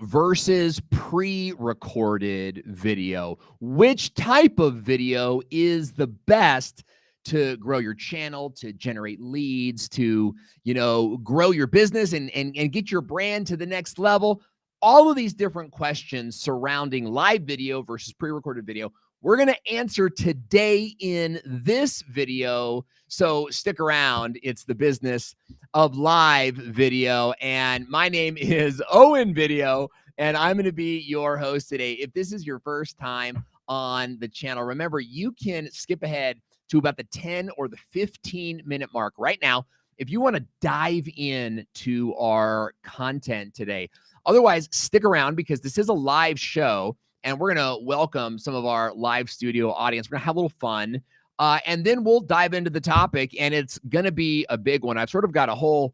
versus pre-recorded video. Which type of video is the best to grow your channel, to generate leads, to, grow your business and get your brand to the next level? All of these different questions surrounding live video versus pre-recorded video, we're going to answer today in this video. So stick around. It's the business of live video. And my name is Owen Video, and I'm going to be your host today. If this is your first time on the channel, remember, you can skip ahead to about the 10 or the 15-minute mark right now if you want to dive in to our content today. Otherwise, stick around because this is a live show, and we're going to welcome some of our live studio audience. We're going to have a little fun, and then we'll dive into the topic, and it's going to be a big one. I've sort of got a whole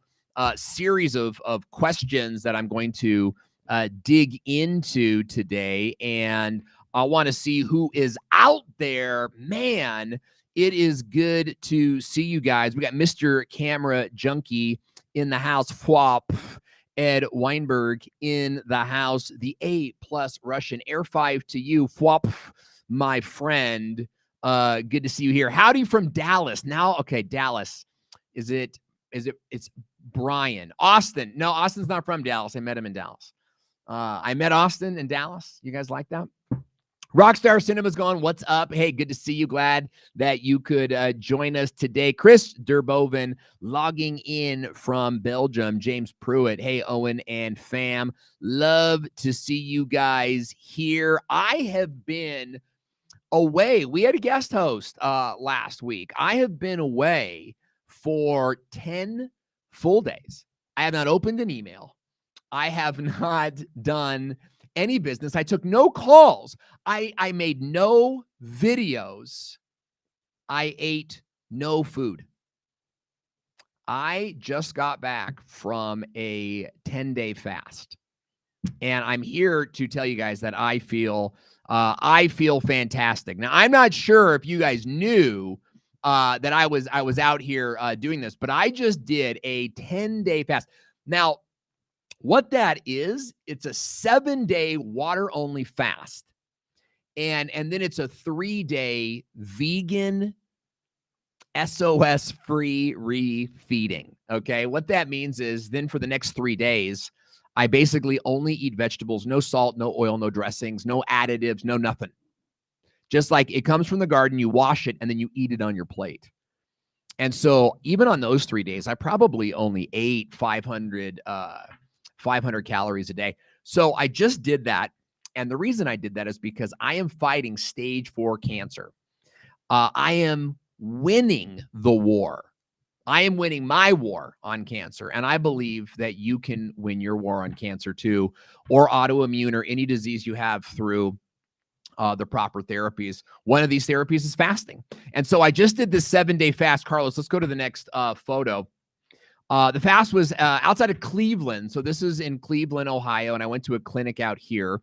series of questions that I'm going to dig into today, and I want to see who is out there. Man, it is good to see you guys. We got Mr. Camera Junkie in the house. Fwop. Ed Weinberg in the house. The A+ Russian Air 5 to you. Fwop, my friend. Good to see you here. Howdy from Dallas. Now, okay, Dallas. It's Brian. Austin. No, Austin's not from Dallas. I met him in Dallas. I met Austin in Dallas. You guys like that? Rockstar Cinema's going, what's up? Hey, good to see you. Glad that you could join us today. Chris Derboven logging in from Belgium. James Pruitt. Hey, Owen and fam. Love to see you guys here. I have been away. We had a guest host last week. I have been away for 10 full days. I have not opened an email. I have not done any business. I took no calls. I made no videos. I ate no food. I just got back from a 10-day fast, and I'm here to tell you guys that I feel fantastic. Now, I'm not sure if you guys knew that I was out here doing this, but I just did a 10-day fast. Now, what that is, it's a 7-day water-only fast. And then it's a 3-day vegan SOS-free refeeding, okay? What that means is then for the next 3 days, I basically only eat vegetables, no salt, no oil, no dressings, no additives, no nothing. Just like it comes from the garden, you wash it, and then you eat it on your plate. And so even on those 3 days, I probably only ate 500 calories a day. So I just did that. And the reason I did that is because I am fighting stage 4 cancer. I am winning the war. I am winning my war on cancer. And I believe that you can win your war on cancer too, or autoimmune or any disease you have through the proper therapies. One of these therapies is fasting. And so I just did this 7-day fast. Carlos, let's go to the next photo. The fast was outside of Cleveland. So this is in Cleveland, Ohio, and I went to a clinic out here.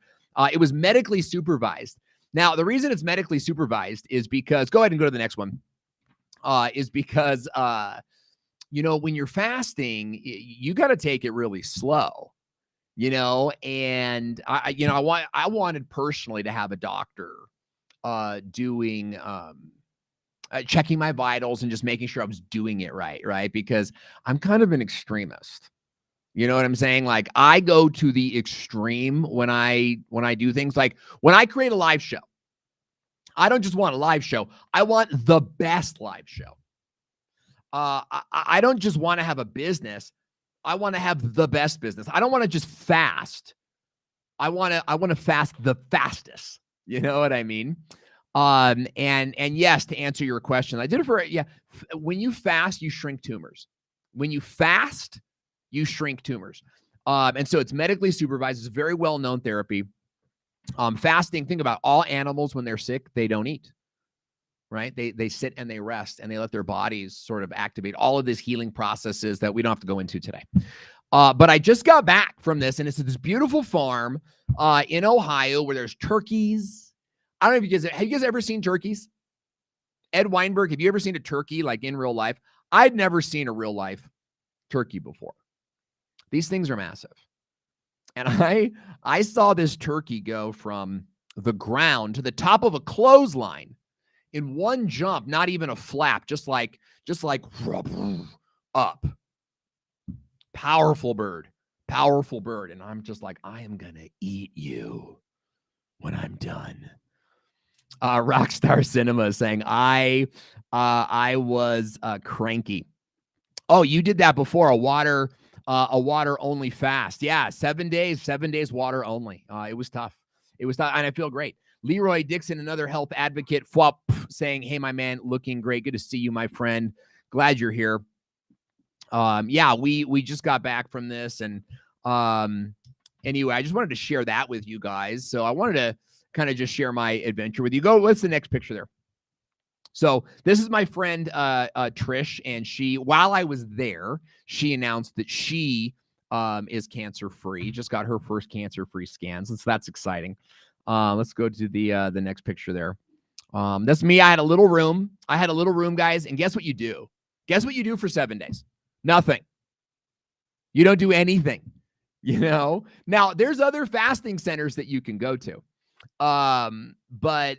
It was medically supervised. Now, the reason it's medically supervised is because, go ahead and go to the next one, is because, when you're fasting, you got to take it really slow, and I wanted personally to have a doctor doing checking my vitals and just making sure I was doing it right? Because I'm kind of an extremist. You know what I'm saying? Like, I go to the extreme when I do things. Like when I create a live show, I don't just want a live show. I want the best live show. I don't just want to have a business. I want to have the best business. I don't want to just fast. I want to fast the fastest. You know what I mean? And yes, to answer your question, I did it for, when you fast, you shrink tumors. When you fast, you shrink tumors. And so it's medically supervised. It's a very well-known therapy. Fasting, think about all animals when they're sick, they don't eat, right? They sit and they rest and they let their bodies sort of activate all of these healing processes that we don't have to go into today. But I just got back from this, and it's this beautiful farm in Ohio where there's turkeys. I don't know if have you guys ever seen turkeys? Ed Weinberg, have you ever seen a turkey like in real life? I'd never seen a real life turkey before. These things are massive. And I saw this turkey go from the ground to the top of a clothesline in one jump, not even a flap, just like up. Powerful bird. And I'm just like, I am going to eat you when I'm done. Rockstar Cinema is saying, I was cranky. Oh, you did that before, a water only fast. Yeah, 7 days water only. It was tough. And I feel great. Leroy Dixon, another health advocate, saying, hey, my man, looking great. Good to see you, my friend. Glad you're here. Yeah, we just got back from this, and anyway, I just wanted to share that with you guys. So I wanted to kind of just share my adventure with you. What's the next picture there? So this is my friend Trish, and while I was there, she announced that she is cancer-free. Just got her first cancer-free scans, and so that's exciting. Let's go to the next picture there. That's me. I had a little room, guys, and guess what you do? Guess what you do for 7 days? Nothing. You don't do anything, you know? Now, there's other fasting centers that you can go to. But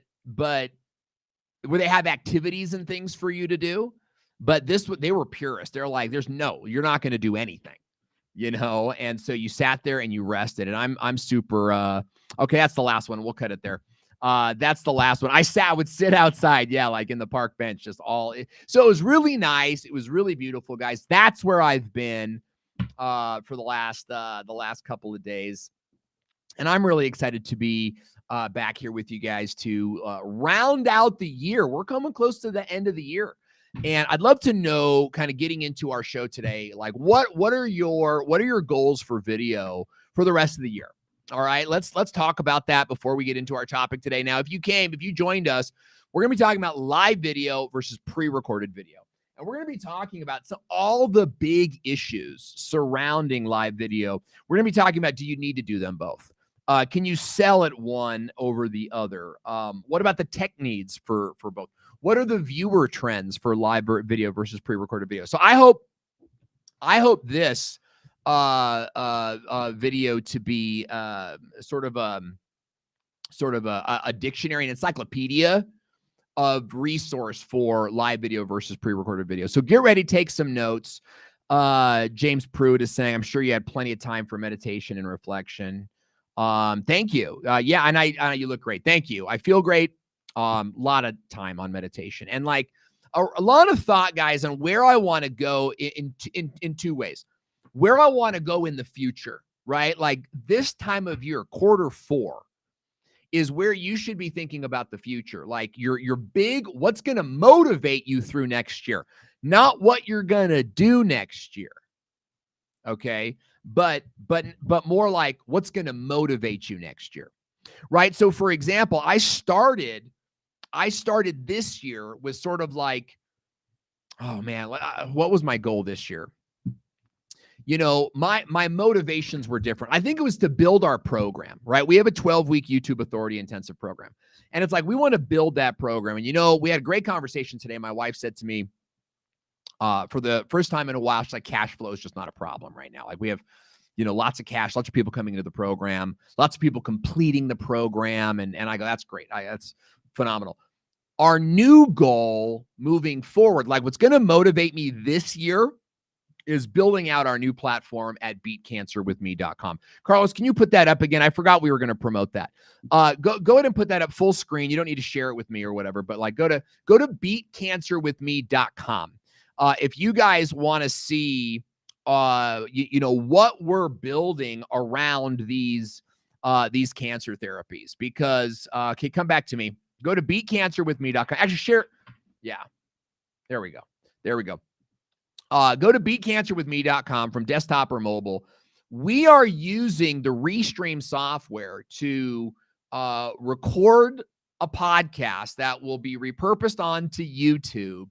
where they have activities and things for you to do. But they were purists. They're like, you're not going to do anything, you know? And so you sat there and you rested, and I'm super, okay, that's the last one. We'll cut it there. That's the last one. I would sit outside. Yeah. Like in the park bench, so it was really nice. It was really beautiful, guys. That's where I've been, for the last couple of days. And I'm really excited to be back here with you guys to round out the year. We're coming close to the end of the year. And I'd love to know, kind of getting into our show today, like what are your goals for video for the rest of the year? All right, let's talk about that before we get into our topic today. Now, if you joined us, we're going to be talking about live video versus pre-recorded video. And we're going to be talking about all the big issues surrounding live video. We're going to be talking about, do you need to do them both? Can you sell at one over the other? What about the tech needs for both? What are the viewer trends for live video versus pre-recorded video? So I hope this video to be sort of a dictionary and encyclopedia of resource for live video versus pre-recorded video. So get ready, take some notes. James Pruitt is saying, I'm sure you had plenty of time for meditation and reflection. Thank you. Yeah, and I you look great. Thank you. I feel great. Lot of time on meditation, and like a lot of thought, guys, on where I want to go in two ways. Where I want to go in the future, right? Like this time of year, Q4, is where you should be thinking about the future. Like your big, what's going to motivate you through next year, not what you're going to do next year. Okay. But more like what's going to motivate you next year. Right. So for example, I started this year with sort of like, oh man, what was my goal this year? You know, my motivations were different. I think it was to build our program, right? We have a 12-week YouTube Authority intensive program. And it's like, we want to build that program. And, you know, we had a great conversation today. My wife said to me, for the first time in a while, she's like, cash flow is just not a problem right now. Like we have, you know, lots of cash, lots of people coming into the program, lots of people completing the program. And I go, that's great. That's phenomenal. Our new goal moving forward, like what's going to motivate me this year, is building out our new platform at beatcancerwithme.com. Carlos, can you put that up again? I forgot we were going to promote that. Go ahead and put that up full screen. You don't need to share it with me or whatever, but like go to beatcancerwithme.com. If you guys want to see, you know, what we're building around these cancer therapies, because, okay, come back to me. Go to beatcancerwithme.com. Actually share. Yeah, there we go. Go to beatcancerwithme.com from desktop or mobile. We are using the Restream software to record a podcast that will be repurposed onto YouTube,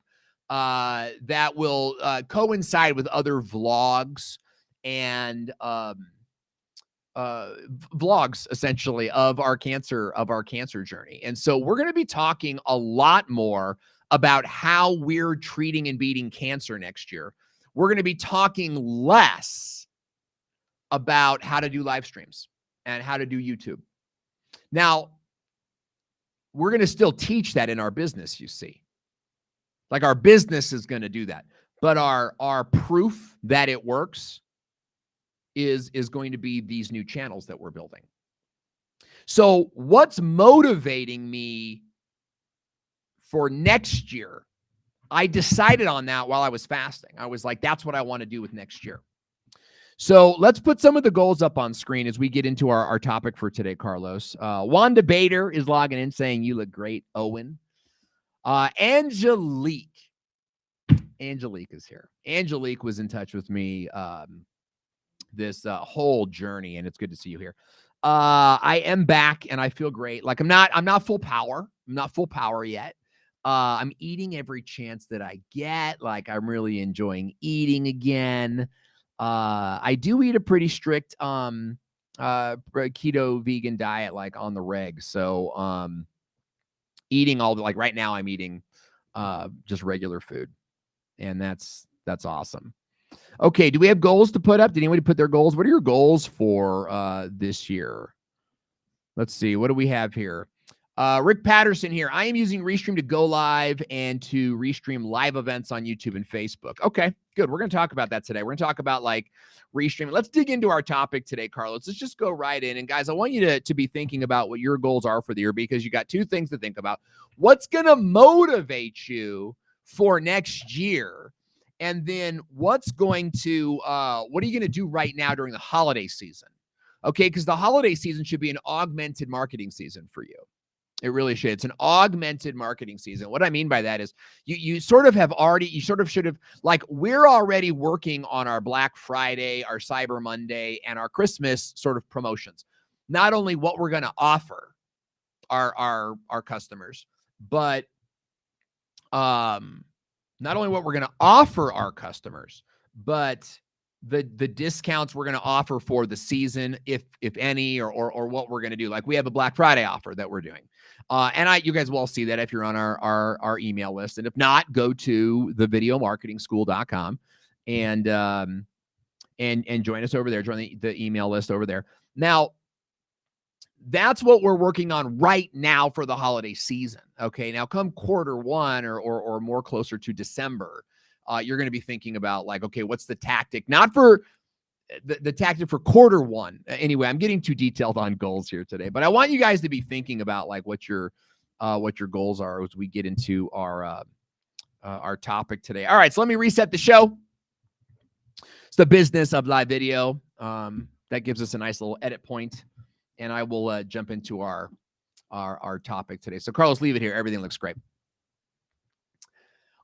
that will coincide with other vlogs and vlogs, essentially, of our cancer journey. And so we're going to be talking a lot more about how we're treating and beating cancer next year. We're going to be talking less about how to do live streams and how to do YouTube. Now, we're going to still teach that in our business, you see. Like our business is going to do that. But our proof that it works is going to be these new channels that we're building. So what's motivating me for next year? I decided on that while I was fasting. I was like, that's what I want to do with next year. So let's put some of the goals up on screen as we get into our topic for today, Carlos. Wanda Bader is logging in saying, you look great, Owen. Angelique is here. Angelique was in touch with me this whole journey, and it's good to see you here. I am back, and I feel great. Like I'm not full power. I'm not full power yet. I'm eating every chance that I get. Like I'm really enjoying eating again. I do eat a pretty strict keto vegan diet, like on the reg. So eating all the, like right now I'm eating just regular food, and that's awesome. Okay, do we have goals to put up? Did anybody put their goals? What are your goals for this year? Let's see. What do we have here? Rick Patterson here. I am using Restream to go live and to restream live events on YouTube and Facebook. Okay, good. We're going to talk about that today. We're going to talk about like restreaming. Let's dig into our topic today, Carlos. Let's just go right in. And guys, I want you to be thinking about what your goals are for the year, because you got two things to think about. What's going to motivate you for next year? And then what's going to, what are you going to do right now during the holiday season? Okay, because the holiday season should be an augmented marketing season for you. It really should. It's an augmented marketing season. What I mean by that is you sort of should have, like, we're already working on our Black Friday, our Cyber Monday, and our Christmas sort of promotions. Not only what we're going to offer our customers, but not only what we're going to offer our customers, but the discounts we're going to offer for the season, if any, or what we're going to do. Like we have a Black Friday offer that we're doing. And you guys will all see that if you're on our email list. And if not, go to thevideomarketingschool.com and join us over there. Join the email list over there. Now, that's what we're working on right now for the holiday season. Okay. Now come quarter one or more closer to December, you're going to be thinking about like, okay, what's the tactic? Not for the tactic for quarter one. Anyway, I'm getting too detailed on goals here today, but I want you guys to be thinking about like what your goals are as we get into our topic today. All right. So let me reset the show. It's the business of live video. That gives us a nice little edit point. And I will jump into our topic today. So Carlos, leave it here. Everything looks great.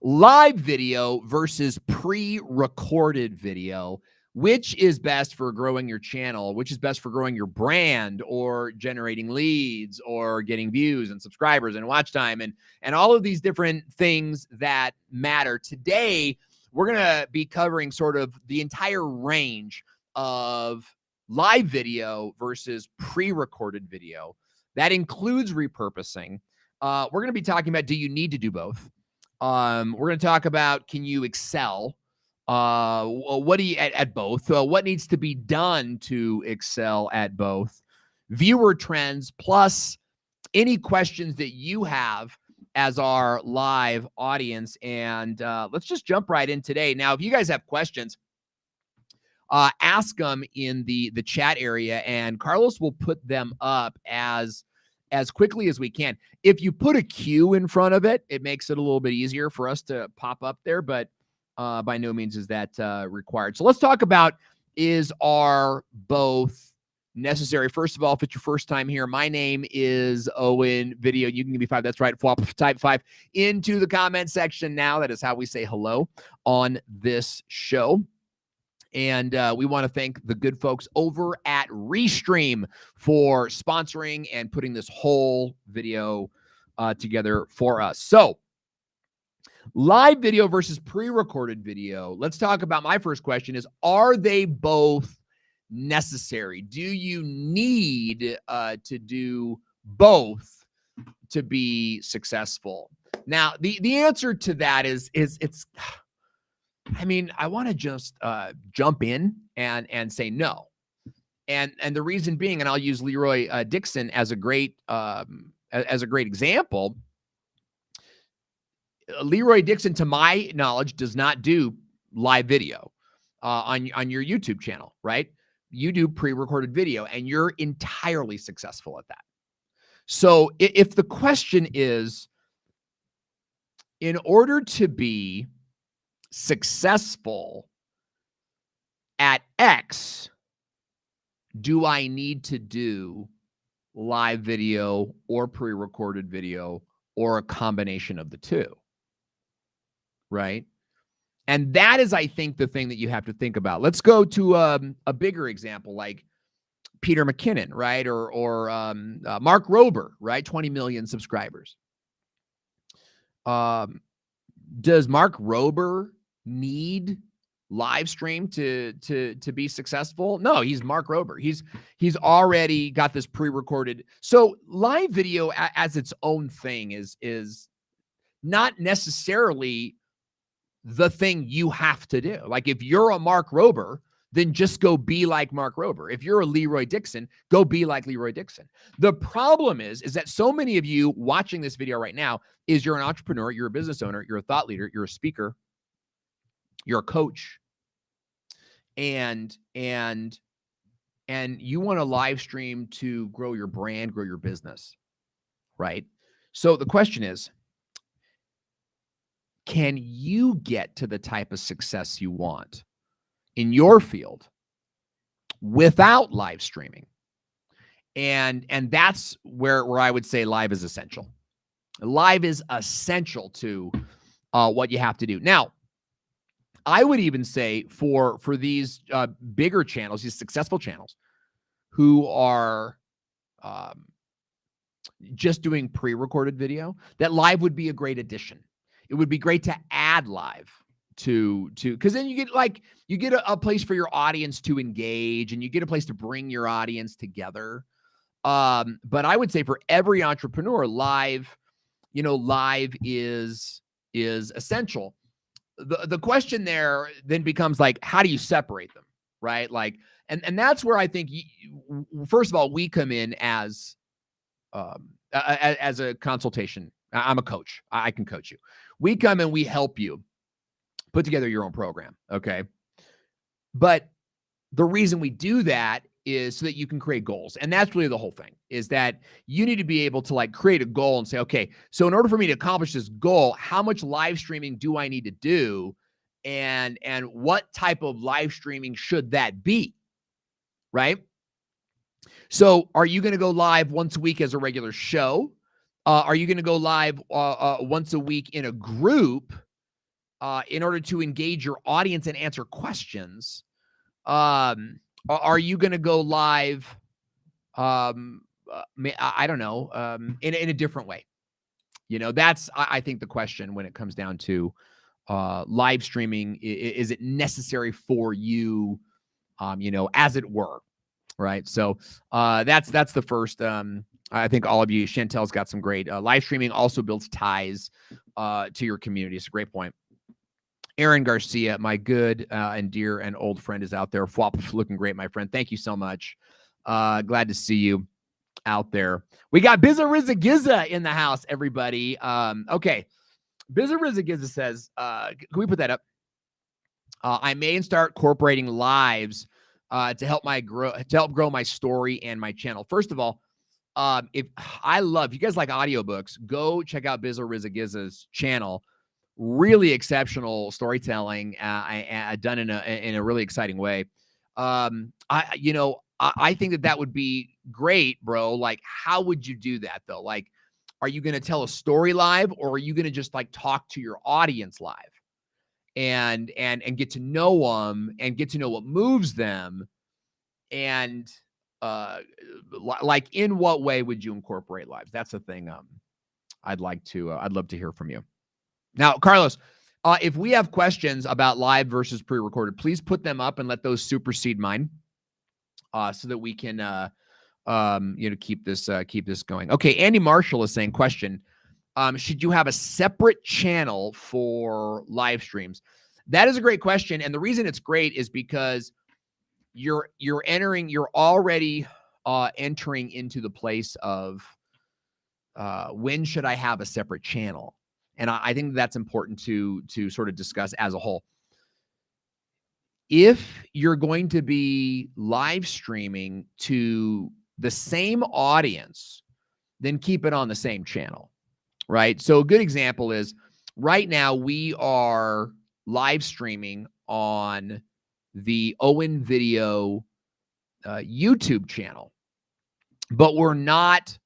Live video versus pre-recorded video. Which is best for growing your channel? Which is best for growing your brand or generating leads or getting views and subscribers and watch time and all of these different things that matter? Today, we're going to be covering sort of the entire range of live video versus pre-recorded video. That includes repurposing. We're going to be talking about, do you need to do both? We're going to talk about, can you excel? What do you at both? What needs to be done to excel at both? Viewer trends, plus any questions that you have as our live audience. And let's just jump right in today. Now, if you guys have questions, ask them in the chat area, and Carlos will put them up as quickly as we can. If you put a Q in front of it, it makes it a little bit easier for us to pop up there, but by no means is that required. So let's talk about, are both necessary? First of all, if it's your first time here, my name is Owen Video. You can give me 5. That's right. Type 5 into the comment section now. That is how we say hello on this show. And we want to thank the good folks over at Restream for sponsoring and putting this whole video together for us. So, live video versus pre-recorded video. Let's talk about, my first question is, are they both necessary? Do you need to do both to be successful? Now, the answer to that is it's, I mean, I want to just jump in and say no. And the reason being, and I'll use Leroy Dixon as a great example. Leroy Dixon, to my knowledge, does not do live video on your YouTube channel, right? You do pre-recorded video, and you're entirely successful at that. So if the question is, in order to be successful at X, do I need to do live video or pre-recorded video or a combination of the two? Right? And that is, I think, the thing that you have to think about. Let's go to a bigger example, like Peter McKinnon, right? Or Mark Rober, right? 20 million subscribers. Does Mark Rober need live stream to be successful? No, he's Mark Rober. He's already got this pre-recorded. So live video as its own thing is not necessarily the thing you have to do. Like if you're a Mark Rober, then just go be like Mark Rober. If you're a Leroy Dixon, go be like Leroy Dixon. The problem is that so many of you watching this video right now is you're an entrepreneur, you're a business owner, you're a thought leader, you're a speaker, you're a coach, and you want to live stream to grow your brand, grow your business, right? So the question is, can you get to the type of success you want in your field without live streaming? And that's where I would say live is essential. Live is essential to what you have to do. Now, I would even say for these bigger channels, these successful channels who are just doing pre-recorded video, that live would be a great addition. It would be great to add live to because then you get a place for your audience to engage, and you get a place to bring your audience together. But I would say for every entrepreneur, live is essential. The question there then becomes like, how do you separate them, right? Like, and that's where I think first of all, we come in as a consultation. I'm a coach. I can coach you. We come and we help you put together your own program. Okay. But the reason we do that is so that you can create goals. And that's really the whole thing, is that you need to be able to like create a goal and say, okay, so in order for me to accomplish this goal, how much live streaming do I need to do? And what type of live streaming should that be? Right? So are you going to go live once a week as a regular show? Are you going to go live once a week in a group in order to engage your audience and answer questions? Are you going to go live, I don't know, in a different way? That's, I think, the question when it comes down to live streaming. Is it necessary for you, as it were, right? So that's the first. I think all of you, Chantel's got some great live streaming also builds ties to your community. It's a great point. Aaron Garcia, my good and dear and old friend, is out there. Fwop, looking great, my friend. Thank you so much. Glad to see you out there. We got Bizza Rizza Gizza in the house, everybody. Okay. Bizza Rizza Gizza says, can we put that up? I may start incorporating lives to help grow my story and my channel. First of all, if you guys like audiobooks, go check out Bizza Rizza Gizza's channel. Really exceptional storytelling, done in a really exciting way. I think that would be great, bro. Like, how would you do that though? Like, are you going to tell a story live, or are you going to just like talk to your audience live and get to know them and get to know what moves them? And like, in what way would you incorporate lives? That's the thing. I'd love to hear from you. Now, Carlos, if we have questions about live versus pre-recorded, please put them up and let those supersede mine, so that we can, keep this going. Okay, Andy Marshall is saying, question: should you have a separate channel for live streams? That is a great question, and the reason it's great is because you're already entering into the place of when should I have a separate channel? And I think that's important to sort of discuss as a whole. If you're going to be live streaming to the same audience, then keep it on the same channel, right? So a good example is right now we are live streaming on the Owen Video YouTube channel, but we're not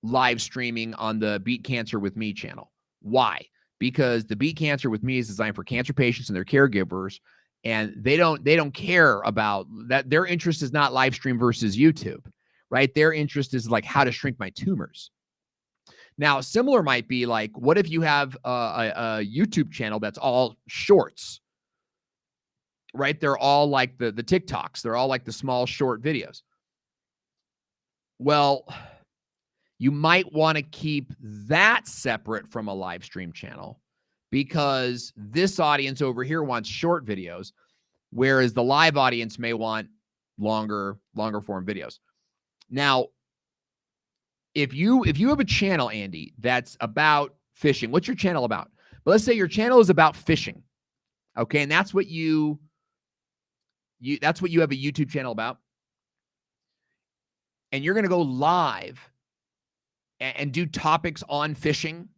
live streaming on the Beat Cancer with Me channel. Why? Because the Beat Cancer with Me is designed for cancer patients and their caregivers, and they don't care about that. Their interest is not live stream versus YouTube, right? Their interest is like how to shrink my tumors. Now, similar might be like, what if you have a YouTube channel that's all shorts, right? They're all like the TikToks. They're all like the small short videos. Well, you might want to keep that separate from a live stream channel because this audience over here wants short videos, whereas the live audience may want longer form videos. Now, if you have a channel, Andy, that's about fishing, what's your channel about? But let's say your channel is about fishing. Okay, and that's what you have a YouTube channel about. And you're going to go live and do topics on fishing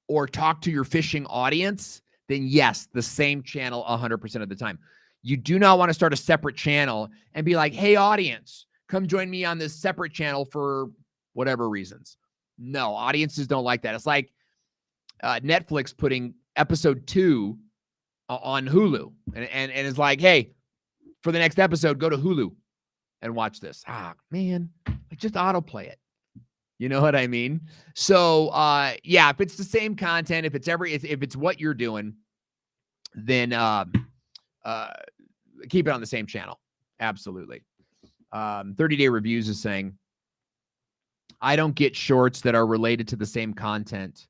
or talk to your fishing audience, then yes, the same channel 100% of the time. You do not want to start a separate channel and be like, hey, audience, come join me on this separate channel for whatever reasons. No, audiences don't like that. It's like Netflix putting episode 2 on Hulu and it's like, hey, for the next episode, go to Hulu and watch this. Ah, man, just autoplay it. You know what I mean? So, yeah, if it's the same content, if it's what you're doing, then keep it on the same channel. Absolutely. 30-Day Reviews is saying, I don't get shorts that are related to the same content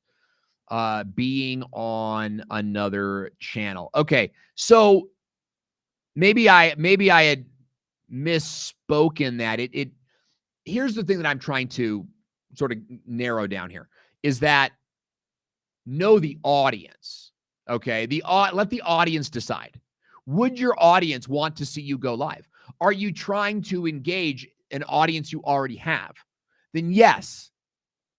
being on another channel. Okay, so maybe I had misspoken that. Here's the thing that I'm trying to sort of narrow down here is that know the audience. Okay, let the audience decide. Would your audience want to see you go live? Are you trying to engage an audience you already have? Then yes,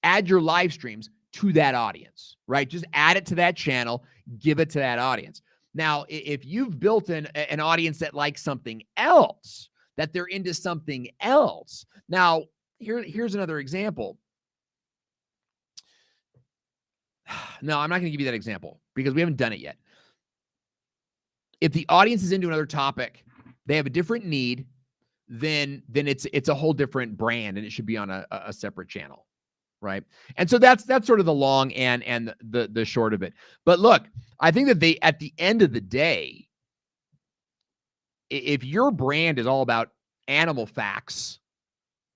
add your live streams to that audience, right? Just add it to that channel, give it to that audience. Now, if you've built an audience that likes something else, that they're into something else. Now, here's another example. No, I'm not going to give you that example because we haven't done it yet. If the audience is into another topic, they have a different need, then it's a whole different brand and it should be on a separate channel, right? And so that's sort of the long and the short of it. But look, I think that at the end of the day, if your brand is all about animal facts,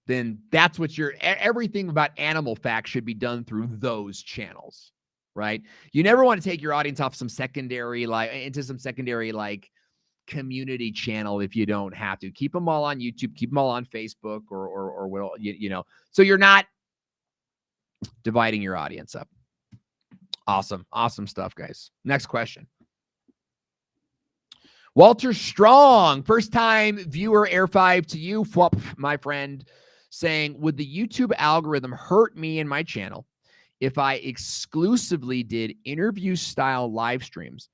then that's what everything about animal facts should be done through those channels, right? You never want to take your audience off some secondary, into some secondary, community channel if you don't have to. Keep them all on YouTube, keep them all on Facebook or what, so you're not dividing your audience up. Awesome stuff, guys. Next question. Walter Strong, first time viewer, Air 5 to you, my friend, saying, would the YouTube algorithm hurt me and my channel if I exclusively did interview style live streams,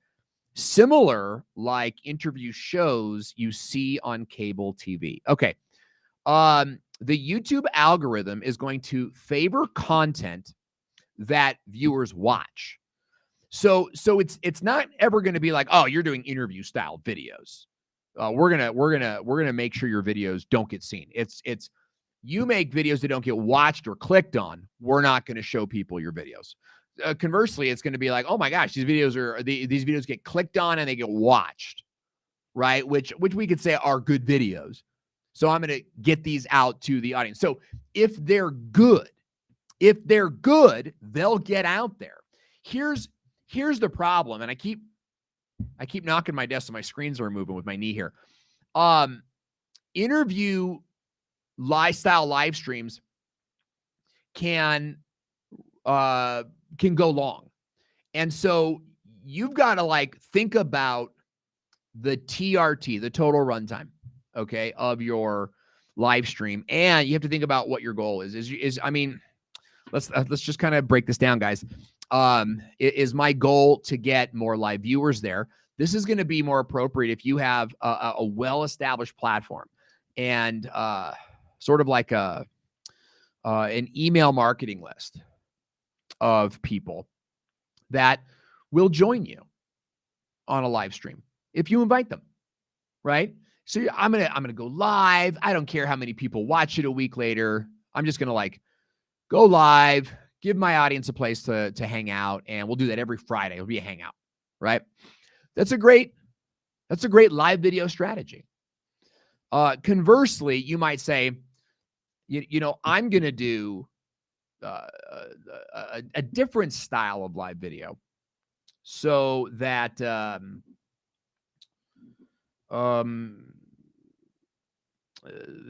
similar like interview shows you see on cable TV? Okay. The YouTube algorithm is going to favor content that viewers watch. So it's not ever going to be like, oh, you're doing interview style videos. We're gonna make sure your videos don't get seen. It's you make videos that don't get watched or clicked on. We're not going to show people your videos. Conversely, it's going to be like, oh my gosh, these videos get clicked on and they get watched, right? Which we could say are good videos. So I'm going to get these out to the audience. So if they're good, they'll get out there. Here's the problem, and I keep knocking my desk so my screens are moving with my knee here. interview lifestyle live streams can go long. And so you've got to like think about the TRT, the total runtime, okay, of your live stream. And you have to think about what your goal is. I mean, let's just kind of break this down, guys. Is my goal to get more live viewers there? This is going to be more appropriate if you have a well-established platform and sort of like an email marketing list of people that will join you on a live stream if you invite them, right? So I'm gonna go live. I don't care how many people watch it a week later. I'm just gonna like go live, give my audience a place to hang out, and we'll do that every Friday. It'll be a hangout, right? That's a great live video strategy. Conversely, you might say, you know, I'm gonna do a different style of live video, so that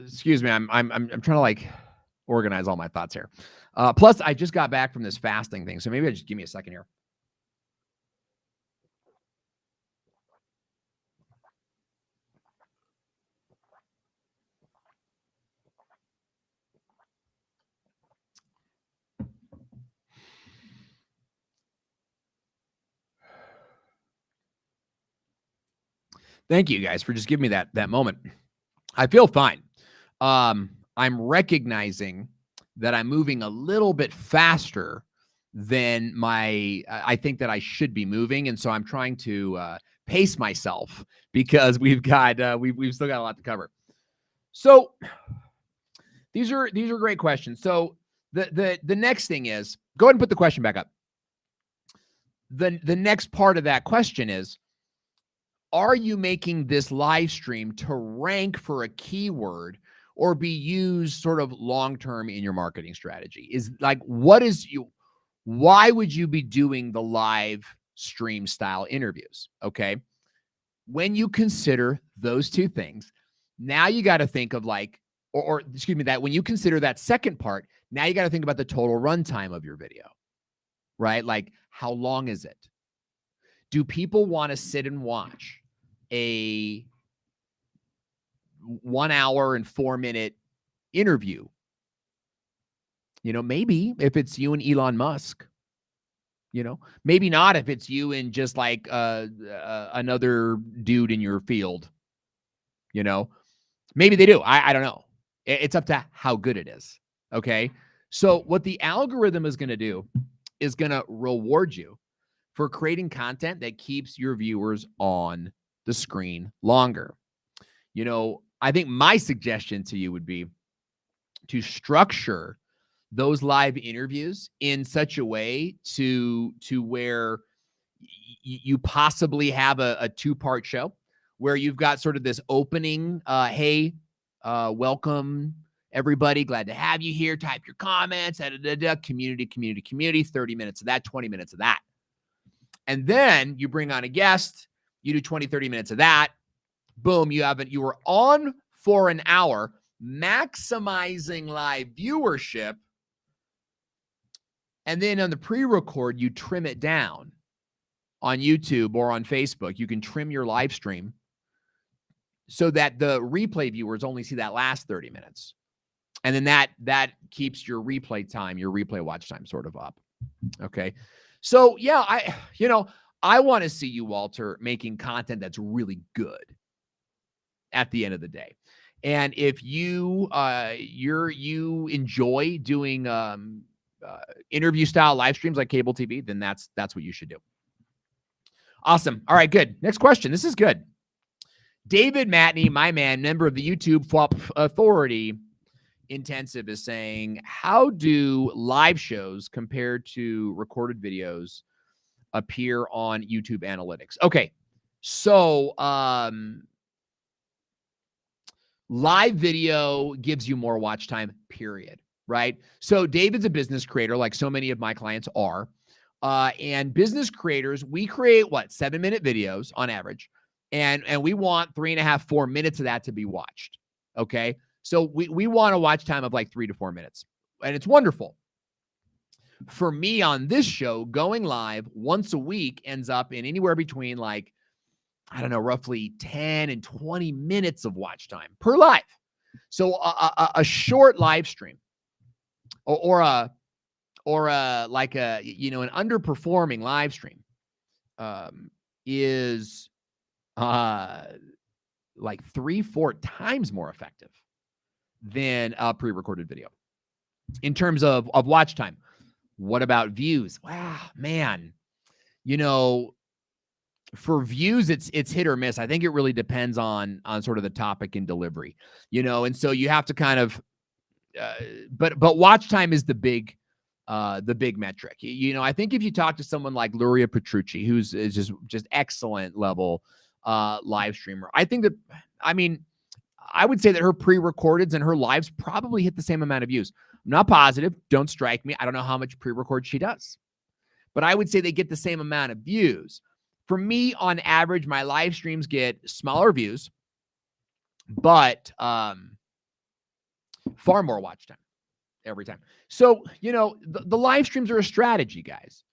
excuse me, I'm trying to like organize all my thoughts here. Plus, I just got back from this fasting thing, so maybe just give me a second here. Thank you guys for just giving me that moment. I feel fine. I'm recognizing that I'm moving a little bit faster than I think that I should be moving. And so I'm trying to pace myself because we've still got a lot to cover. So these are great questions. So the next thing is, go ahead and put the question back up. The next part of that question is, are you making this live stream to rank for a keyword or be used sort of long-term in your marketing strategy? Is like, why would you be doing the live stream style interviews? Okay. When you consider those two things, now you got to think of like, or excuse me, that when you consider that second part, now you got to think about the total runtime of your video, right? Like, how long is it? Do people want to sit and watch a 1 hour and 4 minute interview? You know, maybe if it's you and Elon Musk, you know, maybe not if it's you and just like another dude in your field, you know, maybe they do. I don't know. It's up to how good it is. Okay. So what the algorithm is going to do is going to reward you for creating content that keeps your viewers on the screen longer. You know, I think my suggestion to you would be to structure those live interviews in such a way to where you possibly have a two-part show where you've got sort of this opening, hey, welcome everybody, glad to have you here, type your comments, community, 30 minutes of that, 20 minutes of that. And then you bring on a guest, you do 20, 30 minutes of that. Boom, you were on for an hour, maximizing live viewership. And then on the pre-record, you trim it down on YouTube or on Facebook. You can trim your live stream so that the replay viewers only see that last 30 minutes. And then that keeps your replay time, your replay watch time sort of up. Okay. So yeah, I want to see you, Walter, making content that's really good at the end of the day. And if you enjoy doing interview style live streams like cable TV, then that's what you should do. Awesome. All right, good. Next question. This is good. David Matney, my man, member of the YouTube FWAP Authority Intensive, is saying, how do live shows compared to recorded videos appear on YouTube analytics? Okay, so live video gives you more watch time, period, right? So David's a business creator, like so many of my clients are. And business creators, we create 7-minute videos on average. And we want 3.5, 4 minutes of that to be watched. Okay. So we want a watch time of like 3 to 4 minutes, and it's wonderful. For me on this show, going live once a week ends up in anywhere between like, I don't know, roughly 10 and 20 minutes of watch time per live. So a short live stream or like a, an underperforming live stream is like 3-4 times more effective than a pre-recorded video in terms of watch time. What about views? Wow, man. For views, it's hit or miss. I think it really depends on sort of the topic and delivery, and so you have to kind of, but watch time is the big metric. I think if you talk to someone like Luria Petrucci, who's is just excellent level live streamer, I would say that her pre-recordeds and her lives probably hit the same amount of views. I'm not positive. Don't strike me. I don't know how much pre-record she does, but I would say they get the same amount of views. For me, on average, my live streams get smaller views, but far more watch time every time. So, the live streams are a strategy, guys.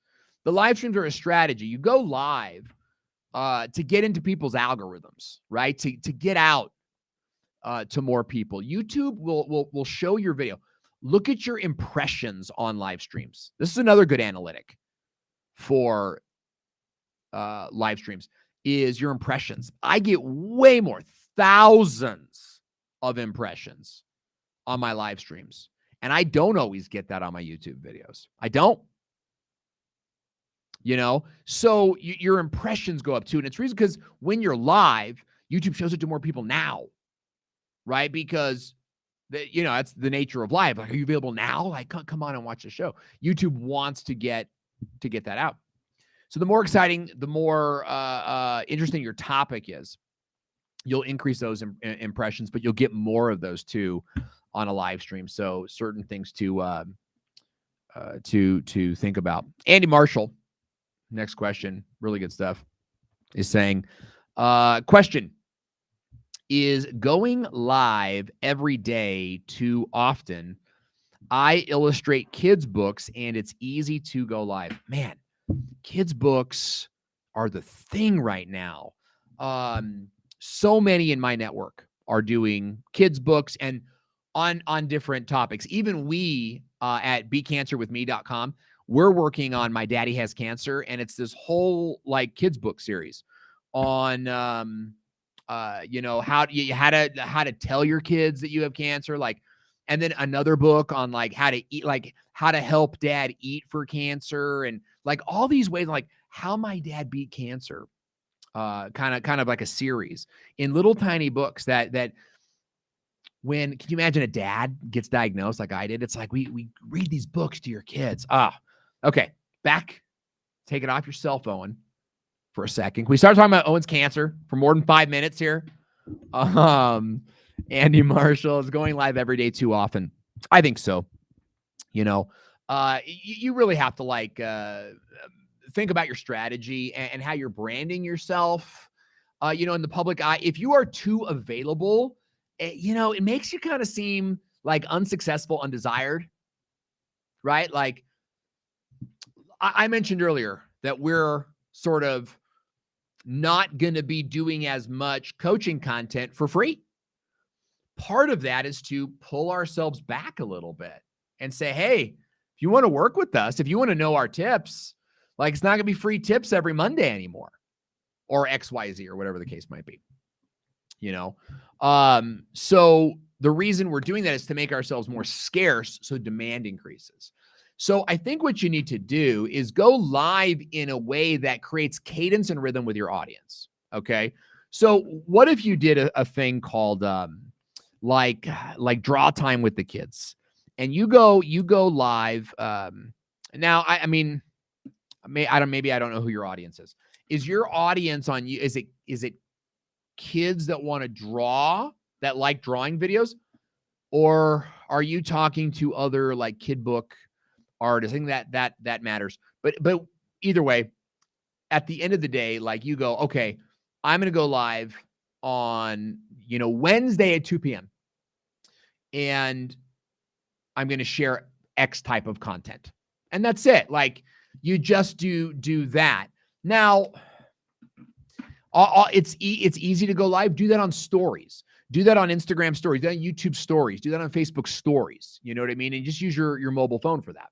The live streams are a strategy. You go live to get into people's algorithms, right? To get out to more people. YouTube will show your video. Look at your impressions on live streams. This is another good analytic for live streams, is your impressions. I get way more, thousands of impressions on my live streams, and I don't always get that on my YouTube videos. I don't. So your impressions go up too, and it's reason because when you're live, YouTube shows it to more people now, right? Because that's the nature of live. Like, are you available now? Like, come on and watch the show. YouTube wants to get that out. So the more exciting, the more interesting your topic is, you'll increase those impressions, but you'll get more of those too on a live stream. So certain things to think about. Andy Marshall, next question, really good stuff, is saying, question, is going live every day too often? I illustrate kids' books, and it's easy to go live. Man, kids' books are the thing right now. So many in my network are doing kids' books and on different topics. Even we at becancerwithme.com, we're working on My Daddy Has Cancer, and it's this whole like kids' book series on how to tell your kids that you have cancer, like, and then another book on like how to eat, like how to help dad eat for cancer, and like all these ways, like how my dad beat cancer, kind of like a series in little tiny books that can you imagine a dad gets diagnosed like I did? It's like we read these books to your kids. Okay, take it off your cell phone for a second. Can we start talking about Owen's cancer for more than 5 minutes here? Andy Marshall, is going live every day too often? I think so. You really have to like think about your strategy and how you're branding yourself. In the public eye, if you are too available, it makes you kind of seem like unsuccessful, undesired, right? Like I mentioned earlier that we're sort of not going to be doing as much coaching content for free. Part of that is to pull ourselves back a little bit and say, hey, if you want to work with us, if you want to know our tips, like it's not going to be free tips every Monday anymore, or XYZ, or whatever the case might be. So the reason we're doing that is to make ourselves more scarce, so demand increases. So I think what you need to do is go live in a way that creates cadence and rhythm with your audience. Okay. So what if you did a thing called like draw time with the kids, and you go live. Now maybe I don't know who your audience is. Is your audience on you? Is it kids that want to draw, that like drawing videos, or are you talking to other like kid book artists? I think that matters. But either way, at the end of the day, like you go, okay, I'm going to go live on, Wednesday at 2 p.m. and I'm going to share X type of content. And that's it. Like, you just do that. Now, it's easy to go live. Do that on stories. Do that on Instagram stories. Do that on YouTube stories. Do that on Facebook stories. You know what I mean? And just use your mobile phone for that.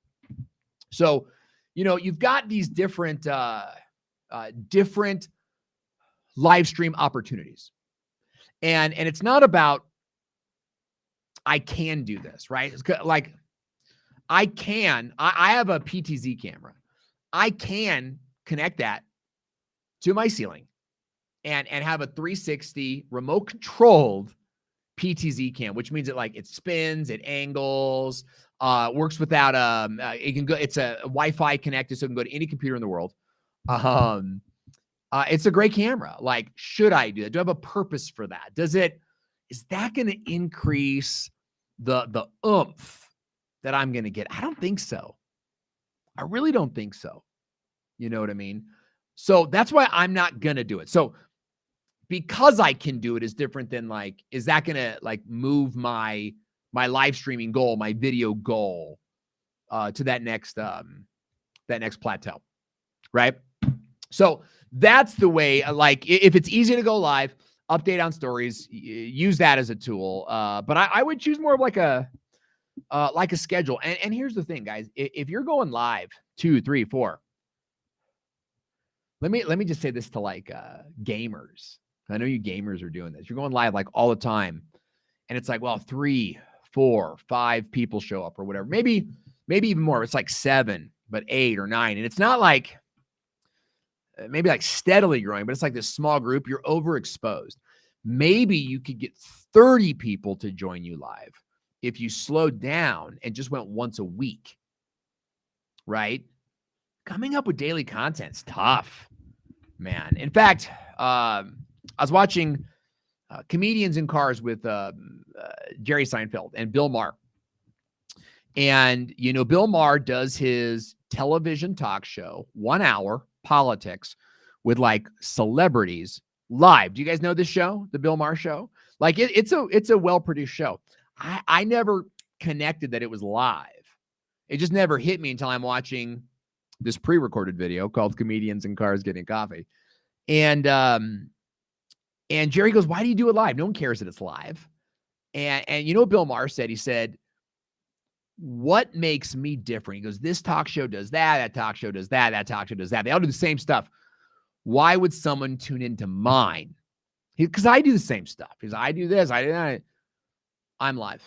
So, you've got these different different live stream opportunities. And it's not about, I can do this, right? It's like, I have a PTZ camera. I can connect that to my ceiling and have a 360 remote controlled PTZ cam, which means it spins, it angles, works without it can go, it's a Wi-Fi connected, so it can go to any computer in the world. It's a great camera. Like, should I do that? Do I have a purpose for that? Is that going to increase the oomph that I'm going to get? I don't think so. I really don't think so. You know what I mean? So that's why I'm not going to do it. So because I can do it is different than is that going to move my live streaming goal, my video goal, to that next plateau. Right. So that's the way, if it's easy to go live, update on stories, use that as a tool. But I would choose more of like a schedule. And here's the thing, guys, if you're going live 2, 3, 4, let me just say this to gamers. I know you gamers are doing this. You're going live all the time. And it's 3, 4, 5 people show up or whatever. Maybe even more. It's 7, but 8 or 9. And it's not maybe steadily growing, but it's this small group. You're overexposed. Maybe you could get 30 people to join you live if you slowed down and just went once a week, right? Coming up with daily content's tough, man. In fact, I was watching Comedians in Cars with Jerry Seinfeld and Bill Maher. And, Bill Maher does his television talk show, 1 hour, politics, with celebrities live. Do you guys know this show, the Bill Maher Show? It's a well-produced show. I never connected that it was live. It just never hit me until I'm watching this pre-recorded video called Comedians in Cars Getting Coffee. And Jerry goes, why do you do it live? No one cares that it's live. And you know what Bill Maher said? He said, what makes me different? He goes, this talk show does that talk show does that talk show does that. They all do the same stuff. Why would someone tune into mine? Because I do the same stuff. Because I do this, I do that. I'm live.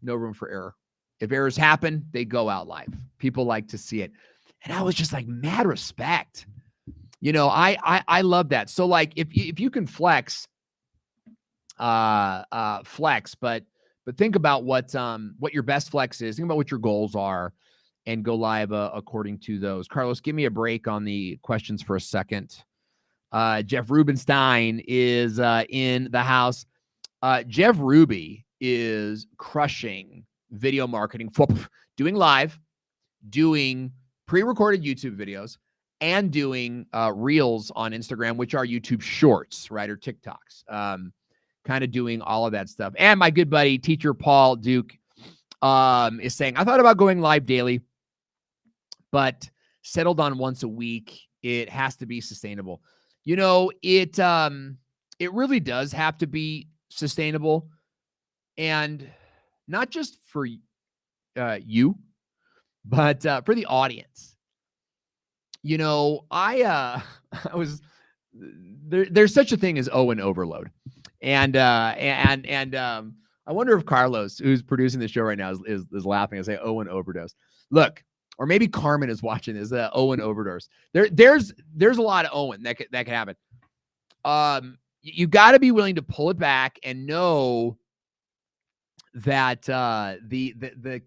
No room for error. If errors happen, they go out live. People like to see it. And I was just mad respect. I love that. So if you can flex, but think about what your best flex is. Think about what your goals are and go live according to those. Carlos, give me a break on the questions for a second. Jeff Rubenstein is in the house. Jeff Ruby is crushing video marketing, doing live, doing pre-recorded YouTube videos, and doing reels on Instagram, which are YouTube shorts, right, or TikToks. Kind of doing all of that stuff. And my good buddy, teacher Paul Duke, is saying, I thought about going live daily, but settled on once a week. It has to be sustainable. It really does have to be sustainable, and not just for you, but for the audience. I was there's such a thing as Owen overload. And I wonder if Carlos, who's producing the show right now, is laughing and say Owen overdose. Look, or maybe Carmen is watching this. Owen overdose. There's a lot of Owen that could happen. You got to be willing to pull it back and know that the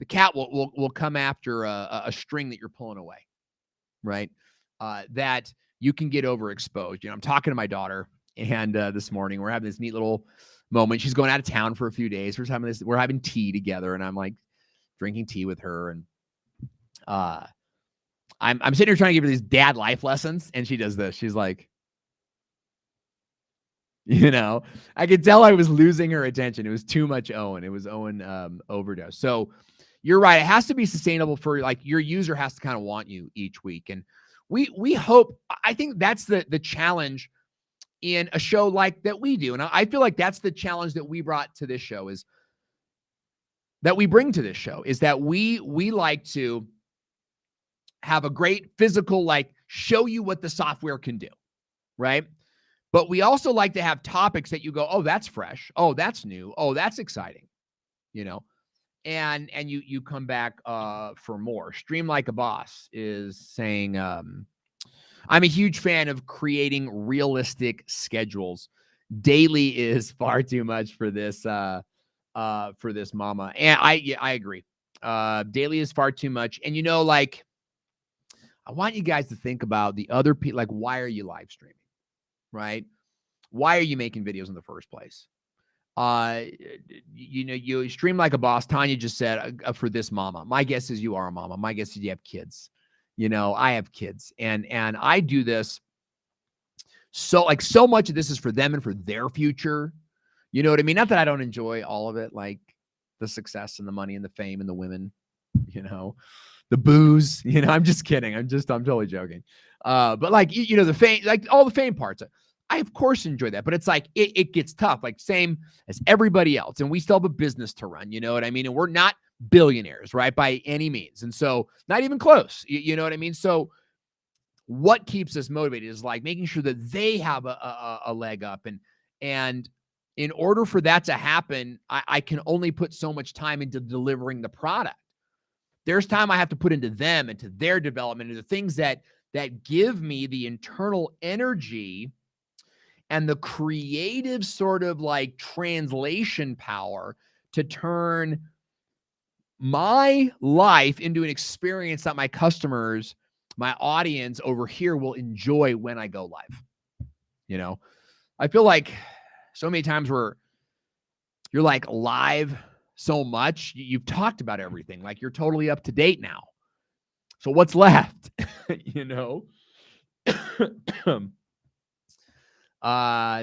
cat will come after a string that you're pulling away, right? That you can get overexposed. I'm talking to my daughter. And this morning we're having this neat little moment. She's going out of town for a few days. We're having tea together, and I'm drinking tea with her. And I'm sitting here trying to give her these dad life lessons, and she does this. She's like, You know, I could tell I was losing her attention. It was too much Owen. It was Owen overdose. So you're right. It has to be sustainable for like your user has to kind of want you each week. And we hope, I think that's the challenge in a show like that we do. And I feel like that's the challenge that we brought to this show is that we bring to this show is that we like to have a great physical, like show you what the software can do, right? But we also like to have topics that you go, oh, that's fresh. Oh, that's new. Oh, that's exciting, you know? And you come back for more. Stream Like a Boss is saying, I'm a huge fan of creating realistic schedules. Daily is far too much for this mama. And I agree. Daily is far too much. And you know, like I want you guys to think about the other people, like why are you live streaming? Right? Why are you making videos in the first place? You know, you stream like a boss. Tanya just said for this mama. My guess is you are a mama. My guess is you have kids. You know, I have kids, and I do this. So like so much of this is for them and for their future. You know what I mean? Not that I don't enjoy all of it, like the success and the money and the fame and the women, you know, the booze, you know, I'm just kidding. I'm totally joking. But like, you know, the fame, like all the fame parts, I of course enjoy that, but it's like, it gets tough, like same as everybody else. And we still have a business to run, you know what I mean? And we're not billionaires, right? By any means. And so not even close, you know what I mean? So what keeps us motivated is like making sure that they have a leg up and in order for that to happen, I can only put so much time into delivering the product. There's time I have to put into them, into their development, into the things that give me the internal energy and the creative sort of like translation power to turn my life into an experience that my customers, my audience over here will enjoy when I go live. You know, I feel like so many times where you're like live so much, you've talked about everything. Like you're totally up to date now. So what's left? You know?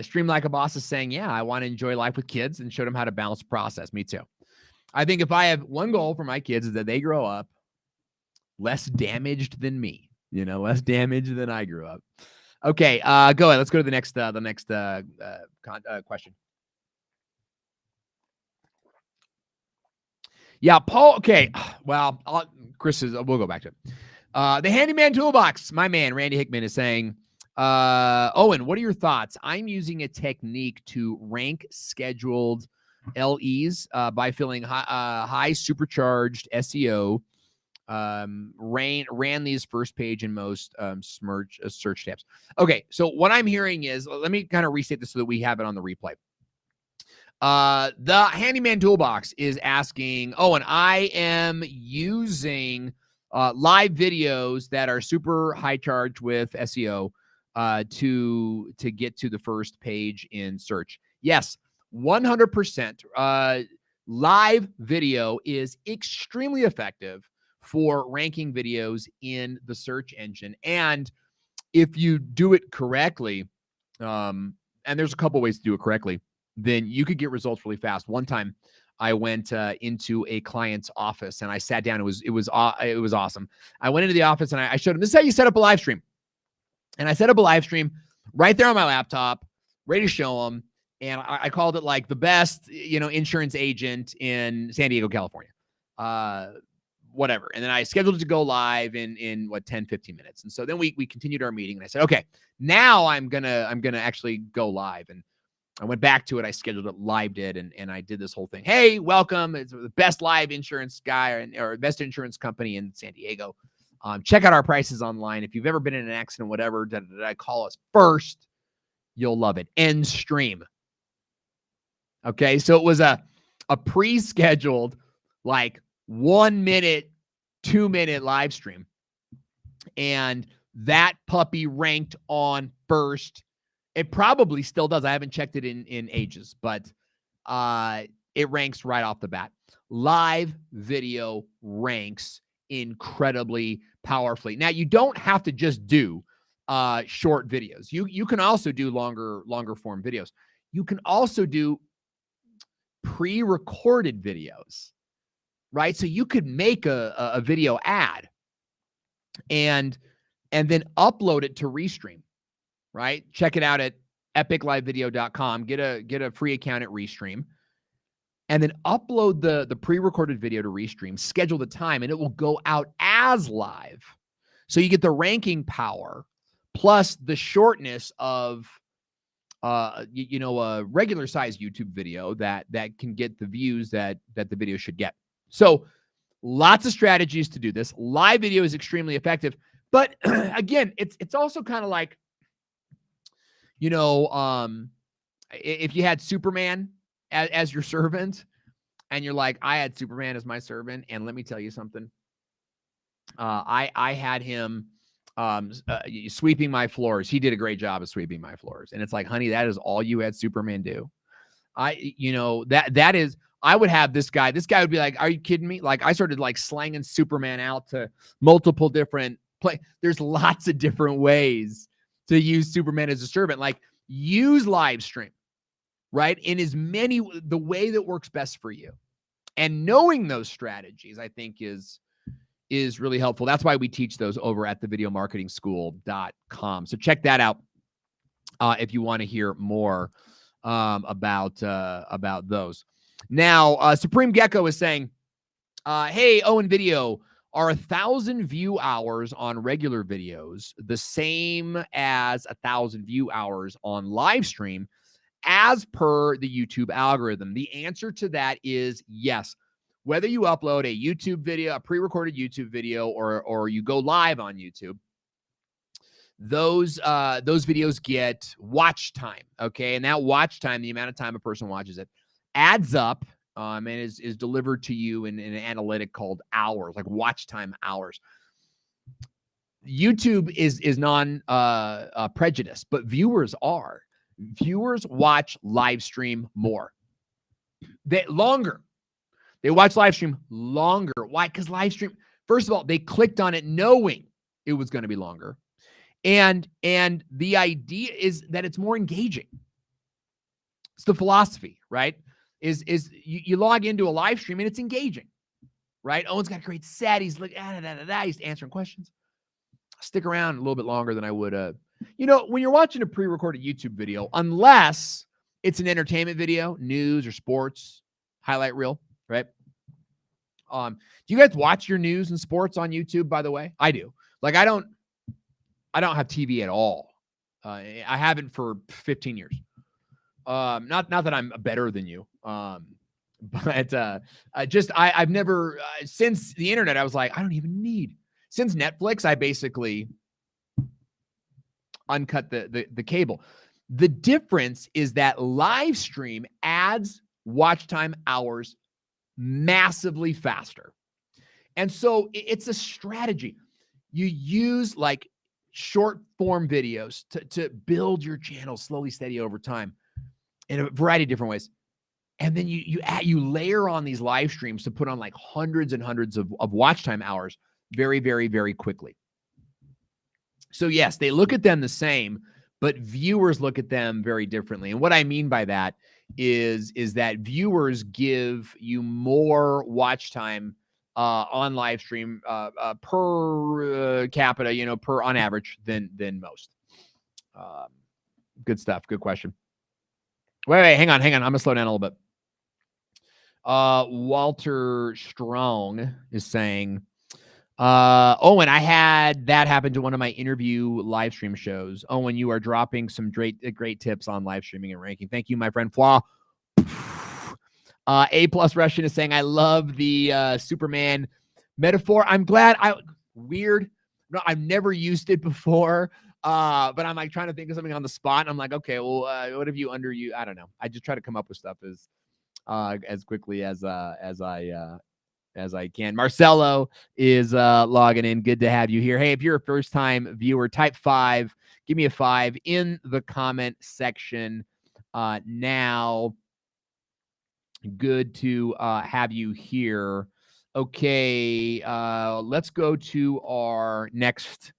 Stream Like a Boss is saying, yeah, I want to enjoy life with kids and show them how to balance the process. Me too. I think if I have one goal for my kids is that they grow up less damaged than me, you know, less damaged than I grew up. Okay, go ahead. Let's go to the next question. Yeah, Paul. Okay, well, Chris is. We'll go back to it. The Handyman Toolbox. My man Randy Hickman is saying, Owen, what are your thoughts? I'm using a technique to rank scheduled LEs by filling high supercharged SEO. Ran these first page and most search tabs. Okay, so what I'm hearing is, let me kind of restate this so that we have it on the replay. The Handyman Toolbox is asking, and I am using live videos that are super high charged with SEO to get to the first page in search. Yes, 100%. Live video is extremely effective for ranking videos in the search engine. And if you do it correctly, and there's a couple ways to do it correctly, then you could get results really fast. One time I went into a client's office and I sat down. It was awesome. I went into the office and I showed him, this is how you set up a live stream. And I set up a live stream right there on my laptop, ready to show him. And I called it like the best, you know, insurance agent in San Diego, California. Whatever. And then I scheduled it to go live in 10, 15 minutes. And so then we continued our meeting and I said, okay, now I'm gonna actually go live. And I went back to it. I scheduled it, lived it, and I did this whole thing. Hey, welcome. It's the best live insurance guy or best insurance company in San Diego. Check out our prices online. If you've ever been in an accident, whatever, call us first. You'll love it. End stream. Okay, so it was a pre-scheduled like 1 minute, 2 minute live stream. And that puppy ranked on first. It probably still does. I haven't checked it in ages, but it ranks right off the bat. Live video ranks incredibly powerfully. Now, you don't have to just do short videos. You can also do longer form videos. You can also do pre-recorded videos, right? So you could make a video ad and then upload it to Restream, right? Check it out at epiclivevideo.com. Get a free account at Restream, and then upload the pre-recorded video to Restream, schedule the time, and it will go out as live. So you get the ranking power plus the shortness of a regular size YouTube video that can get the views that the video should get. So lots of strategies to do this. Live video is extremely effective, but again, it's also kind of like, if you had Superman as your servant, and you're like, I had Superman as my servant, and let me tell you something. I had him sweeping my floors. He did a great job of sweeping my floors. And it's like, honey, that is all you had Superman do. That is, I would have this guy would be like, are you kidding me? Like, I started like slanging Superman out to multiple different there's lots of different ways to use Superman as a servant. Like, use live stream, right? In the way that works best for you. And knowing those strategies, I think is really helpful. That's why we teach those over at thevideomarketingschool.com. So check that out if you want to hear more about those. Now, Supreme Gecko is saying, hey, Owen Video, are 1,000 view hours on regular videos the same as 1,000 view hours on live stream as per the YouTube algorithm? The answer to that is yes. Whether you upload a YouTube video, a pre-recorded YouTube video, or you go live on YouTube, those videos get watch time, okay? And that watch time, the amount of time a person watches it, adds up and is delivered to you in an analytic called hours, like watch time hours. YouTube is non-prejudiced, but viewers are. Viewers watch live stream more. They watch live stream longer. Why? Because live stream, first of all, they clicked on it knowing it was going to be longer. And the idea is that it's more engaging. It's the philosophy, right? Is you log into a live stream and it's engaging, right? Owen's got a great set. He's like, he's answering questions. Stick around a little bit longer than I would. When you're watching a pre-recorded YouTube video, unless it's an entertainment video, news or sports, highlight reel, right? Do you guys watch your news and sports on YouTube, by the way? I do. Like, I don't have TV at all. I haven't for 15 years. Not that I'm better than you. But I've never, since the internet, I was like, I don't even need, since Netflix, I basically uncut the cable. The difference is that live stream adds watch time hours massively faster. And so it's a strategy. You use like short form videos to build your channel slowly, steady over time in a variety of different ways. And then you layer on these live streams to put on like hundreds and hundreds of watch time hours very, very, very quickly. So yes, they look at them the same, but viewers look at them very differently. And what I mean by that is that viewers give you more watch time on live stream per capita, on average than most. Good stuff. Good question. Wait, hang on. I'm gonna slow down a little bit. Walter Strong is saying, Owen, I had that happen to one of my interview live stream shows. Owen, you are dropping some great tips on live streaming and ranking. Thank you, my friend Flaw. A+ Russian is saying, I love the Superman metaphor. I'm glad. Weird. No, I've never used it before. But I'm like trying to think of something on the spot. And I'm like, okay, well, what have you I don't know. I just try to come up with stuff as quickly as I can. Marcelo is logging in. Good to have you here. Hey, if you're a first-time viewer, type 5. Give me a 5 in the comment section now. Good to have you here. Okay, let's go to our next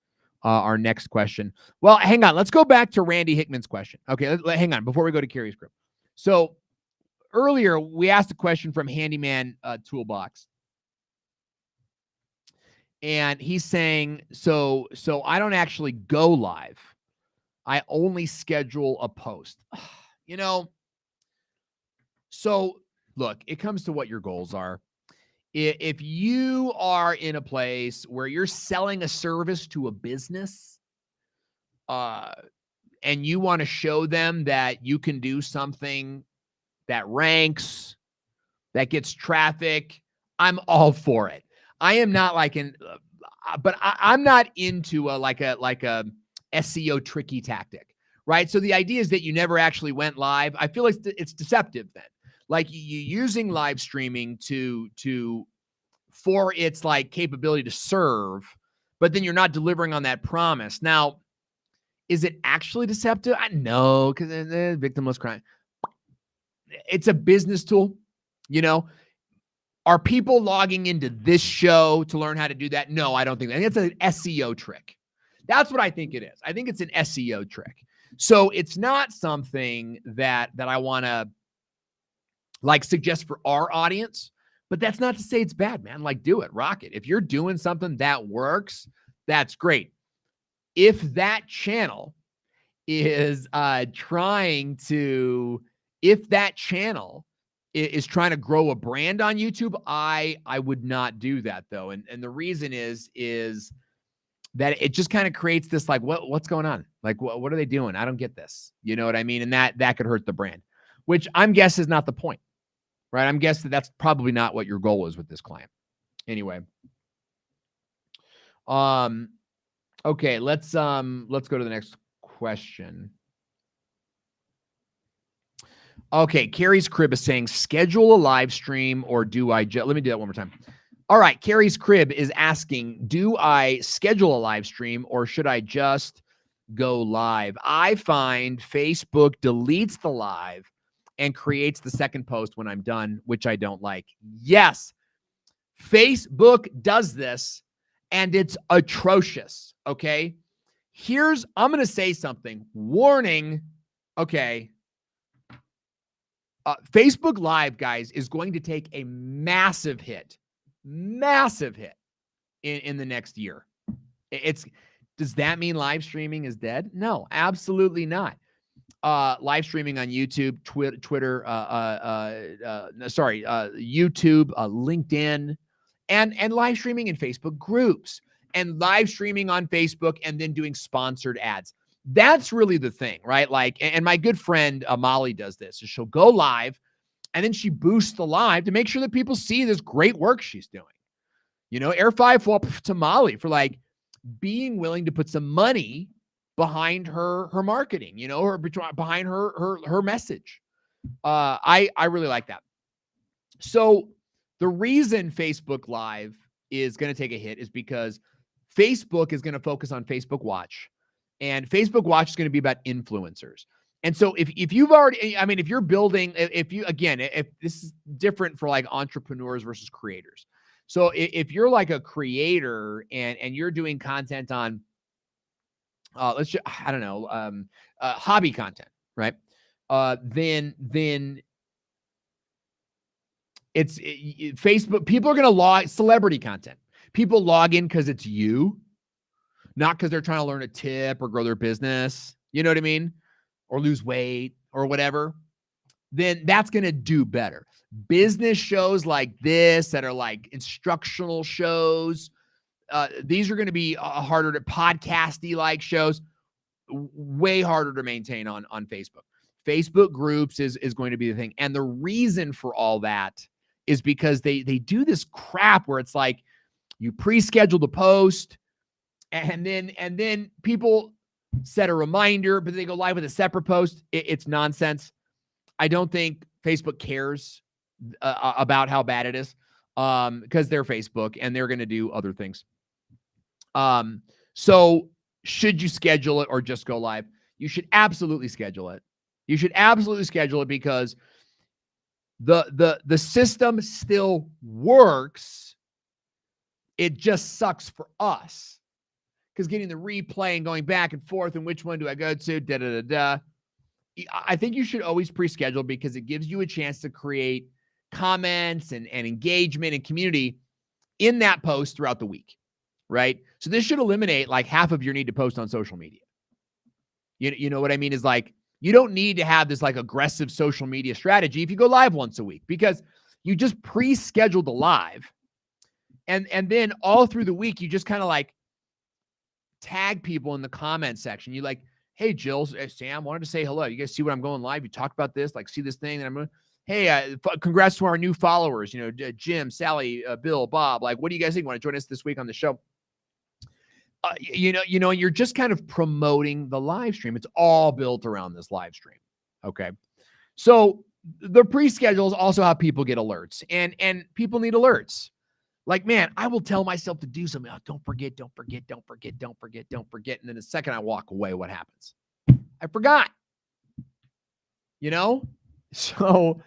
question. Well, hang on. Let's go back to Randy Hickman's question. Okay, hang on before we go to Carrie's group. So earlier we asked a question from Handyman Toolbox, and he's saying, so I don't actually go live. I only schedule a post. You know, so look, it comes to what your goals are. If you are in a place where you're selling a service to a business, and you want to show them that you can do something that ranks, that gets traffic, I'm all for it. I am not like I'm not into like a SEO tricky tactic, right? So the idea is that you never actually went live. I feel like it's deceptive then. Like you using live streaming for its like capability to serve, but then you're not delivering on that promise. Now, is it actually deceptive? I know, because the victimless crime. It's a business tool, you know. Are people logging into this show to learn how to do that? No, I don't think that. I think it's an SEO trick. That's what I think it is. I think it's an SEO trick. So it's not something that I want to like suggest for our audience, but that's not to say it's bad, man. Like, do it, rock it. If you're doing something that works, that's great. If that channel is trying to grow a brand on YouTube, I would not do that though. And the reason is that it just kind of creates this like, what's going on? Like, what are they doing? I don't get this. You know what I mean? And that could hurt the brand, which I'm guessing is not the point, right? I'm guessing that's probably not what your goal is with this client. Anyway. Okay, let's go to the next question. Okay, Carrie's Crib is saying, schedule a live stream or do I just... Let me do that one more time. All right, Carrie's Crib is asking, do I schedule a live stream or should I just go live? I find Facebook deletes the live and creates the second post when I'm done, which I don't like. Yes, Facebook does this and it's atrocious, okay? I'm going to say something. Warning, okay? Facebook Live, guys, is going to take a massive hit in the next year. Does that mean live streaming is dead? No, absolutely not. Live streaming on YouTube, Twitter, YouTube, LinkedIn, and live streaming in Facebook groups, and live streaming on Facebook, and then doing sponsored ads. That's really the thing, right? Like, and my good friend Molly does this. So she'll go live, and then she boosts the live to make sure that people see this great work she's doing. You know, Air 5 to Molly for like being willing to put some money behind her marketing, you know, or behind her message. I really like that. So the reason Facebook Live is going to take a hit is because Facebook is going to focus on Facebook Watch, and Facebook Watch is going to be about influencers. And so if you've already, I mean, if you're building, if this is different for like entrepreneurs versus creators. So if you're like a creator and you're doing content on, hobby content, right? Then it's Facebook. People are going to log celebrity content. People log in because it's you, not because they're trying to learn a tip or grow their business. You know what I mean? Or lose weight or whatever. Then that's going to do better. Business shows like this that are like instructional shows. These are going to be harder to podcasty like shows, way harder to maintain on Facebook. Facebook groups is going to be the thing. And the reason for all that is because they do this crap where it's like you pre-schedule the post and then people set a reminder, but they go live with a separate post. It's nonsense. I don't think Facebook cares about how bad it is because they're Facebook and they're going to do other things. So should you schedule it or just go live? You should absolutely schedule it. You should absolutely schedule it because the system still works. It just sucks for us because getting the replay and going back and forth and which one do I go to, I think you should always pre-schedule because it gives you a chance to create comments and engagement and community in that post throughout the week, right? So this should eliminate like half of your need to post on social media. You know what I mean? Is like, you don't need to have this like aggressive social media strategy if you go live once a week, because you just pre-scheduled the live. And then all through the week, you just kind of like tag people in the comment section. You like, hey, Jill, Sam, wanted to say hello. You guys see what I'm going live? You talked about this, like, see this thing that I'm going. Hey, congrats to our new followers. You know, Jim, Sally, Bill, Bob. Like, what do you guys think? Want to join us this week on the show? You know, you're just kind of promoting the live stream. It's all built around this live stream. Okay, so the pre-schedules also how people get alerts, and people need alerts. Like, man, I will tell myself to do something. Oh, don't forget, don't forget, don't forget, don't forget, don't forget. And then the second I walk away, what happens? I forgot. You know? So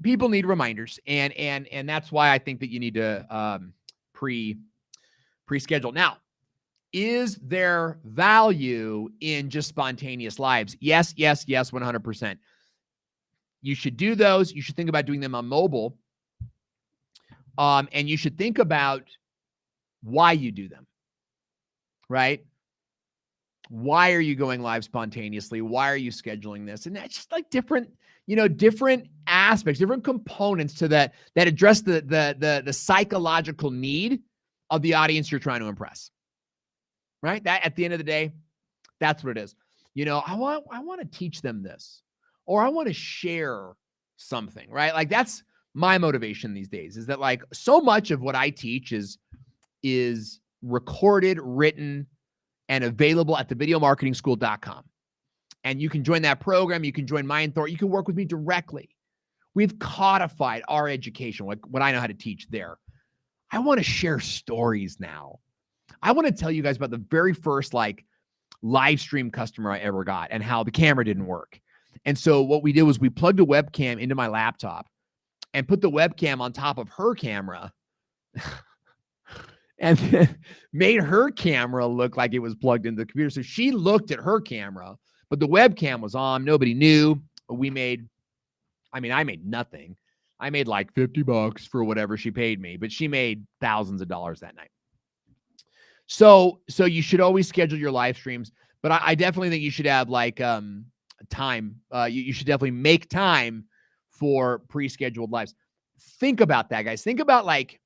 people need reminders. And that's why I think that you need to pre-schedule. Now, is there value in just spontaneous lives? Yes, 100%. You should do those. You should think about doing them on mobile. And you should think about why you do them, right? Why are you going live spontaneously? Why are you scheduling this? And that's just like different aspects, different components to that address the psychological need of the audience you're trying to impress, right? That at the end of the day, that's what it is. You know, I want to teach them this, or I want to share something, right? Like that's my motivation these days, is that like so much of what I teach is recorded, written, and available at thevideomarketingschool.com. And you can join that program. You can join my Thor. You can work with me directly. We've codified our education, like what I know how to teach there. I want to share stories now. I want to tell you guys about the very first like live stream customer I ever got and how the camera didn't work. And so what we did was we plugged a webcam into my laptop and put the webcam on top of her camera and then made her camera look like it was plugged into the computer. So she looked at her camera, but the webcam was on. Nobody knew. I made nothing. I made like $50 for whatever she paid me, but she made thousands of dollars that night. So you should always schedule your live streams, but I definitely think you should have like time. You should definitely make time for pre-scheduled lives. Think about that, guys. Think about like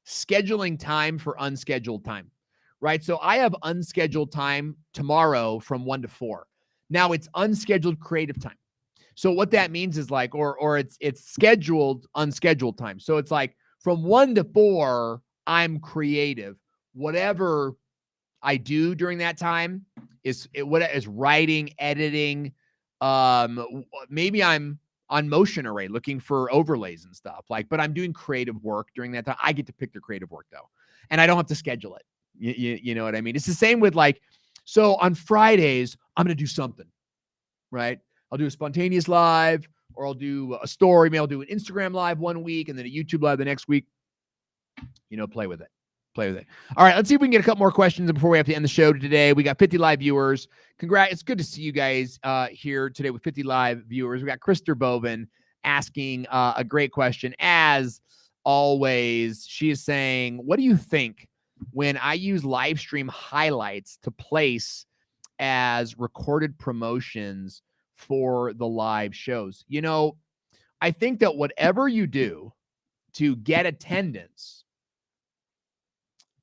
scheduling time for unscheduled time, right? So I have unscheduled time tomorrow from 1 to 4. Now it's unscheduled creative time. So what that means is like, or it's scheduled unscheduled time. So it's like from 1 to 4, I'm creative. Whatever I do during that time is writing, editing. Maybe I'm on Motion Array looking for overlays and stuff, like, but I'm doing creative work during that time. I get to pick the creative work though, and I don't have to schedule it. You know what I mean? It's the same with like, so on Fridays, I'm going to do something, right? I'll do a spontaneous live, or I'll do a story. Maybe I'll do an Instagram live one week and then a YouTube live the next week. You know, play with it. Play with it. All right, let's see if we can get a couple more questions before we have to end the show today. We got 50 live viewers. Congrats. It's good to see you guys here today with 50 live viewers. We got Krister Bovin asking a great question. As always, she is saying, what do you think when I use live stream highlights to place as recorded promotions for the live shows? You know, I think that whatever you do to get attendance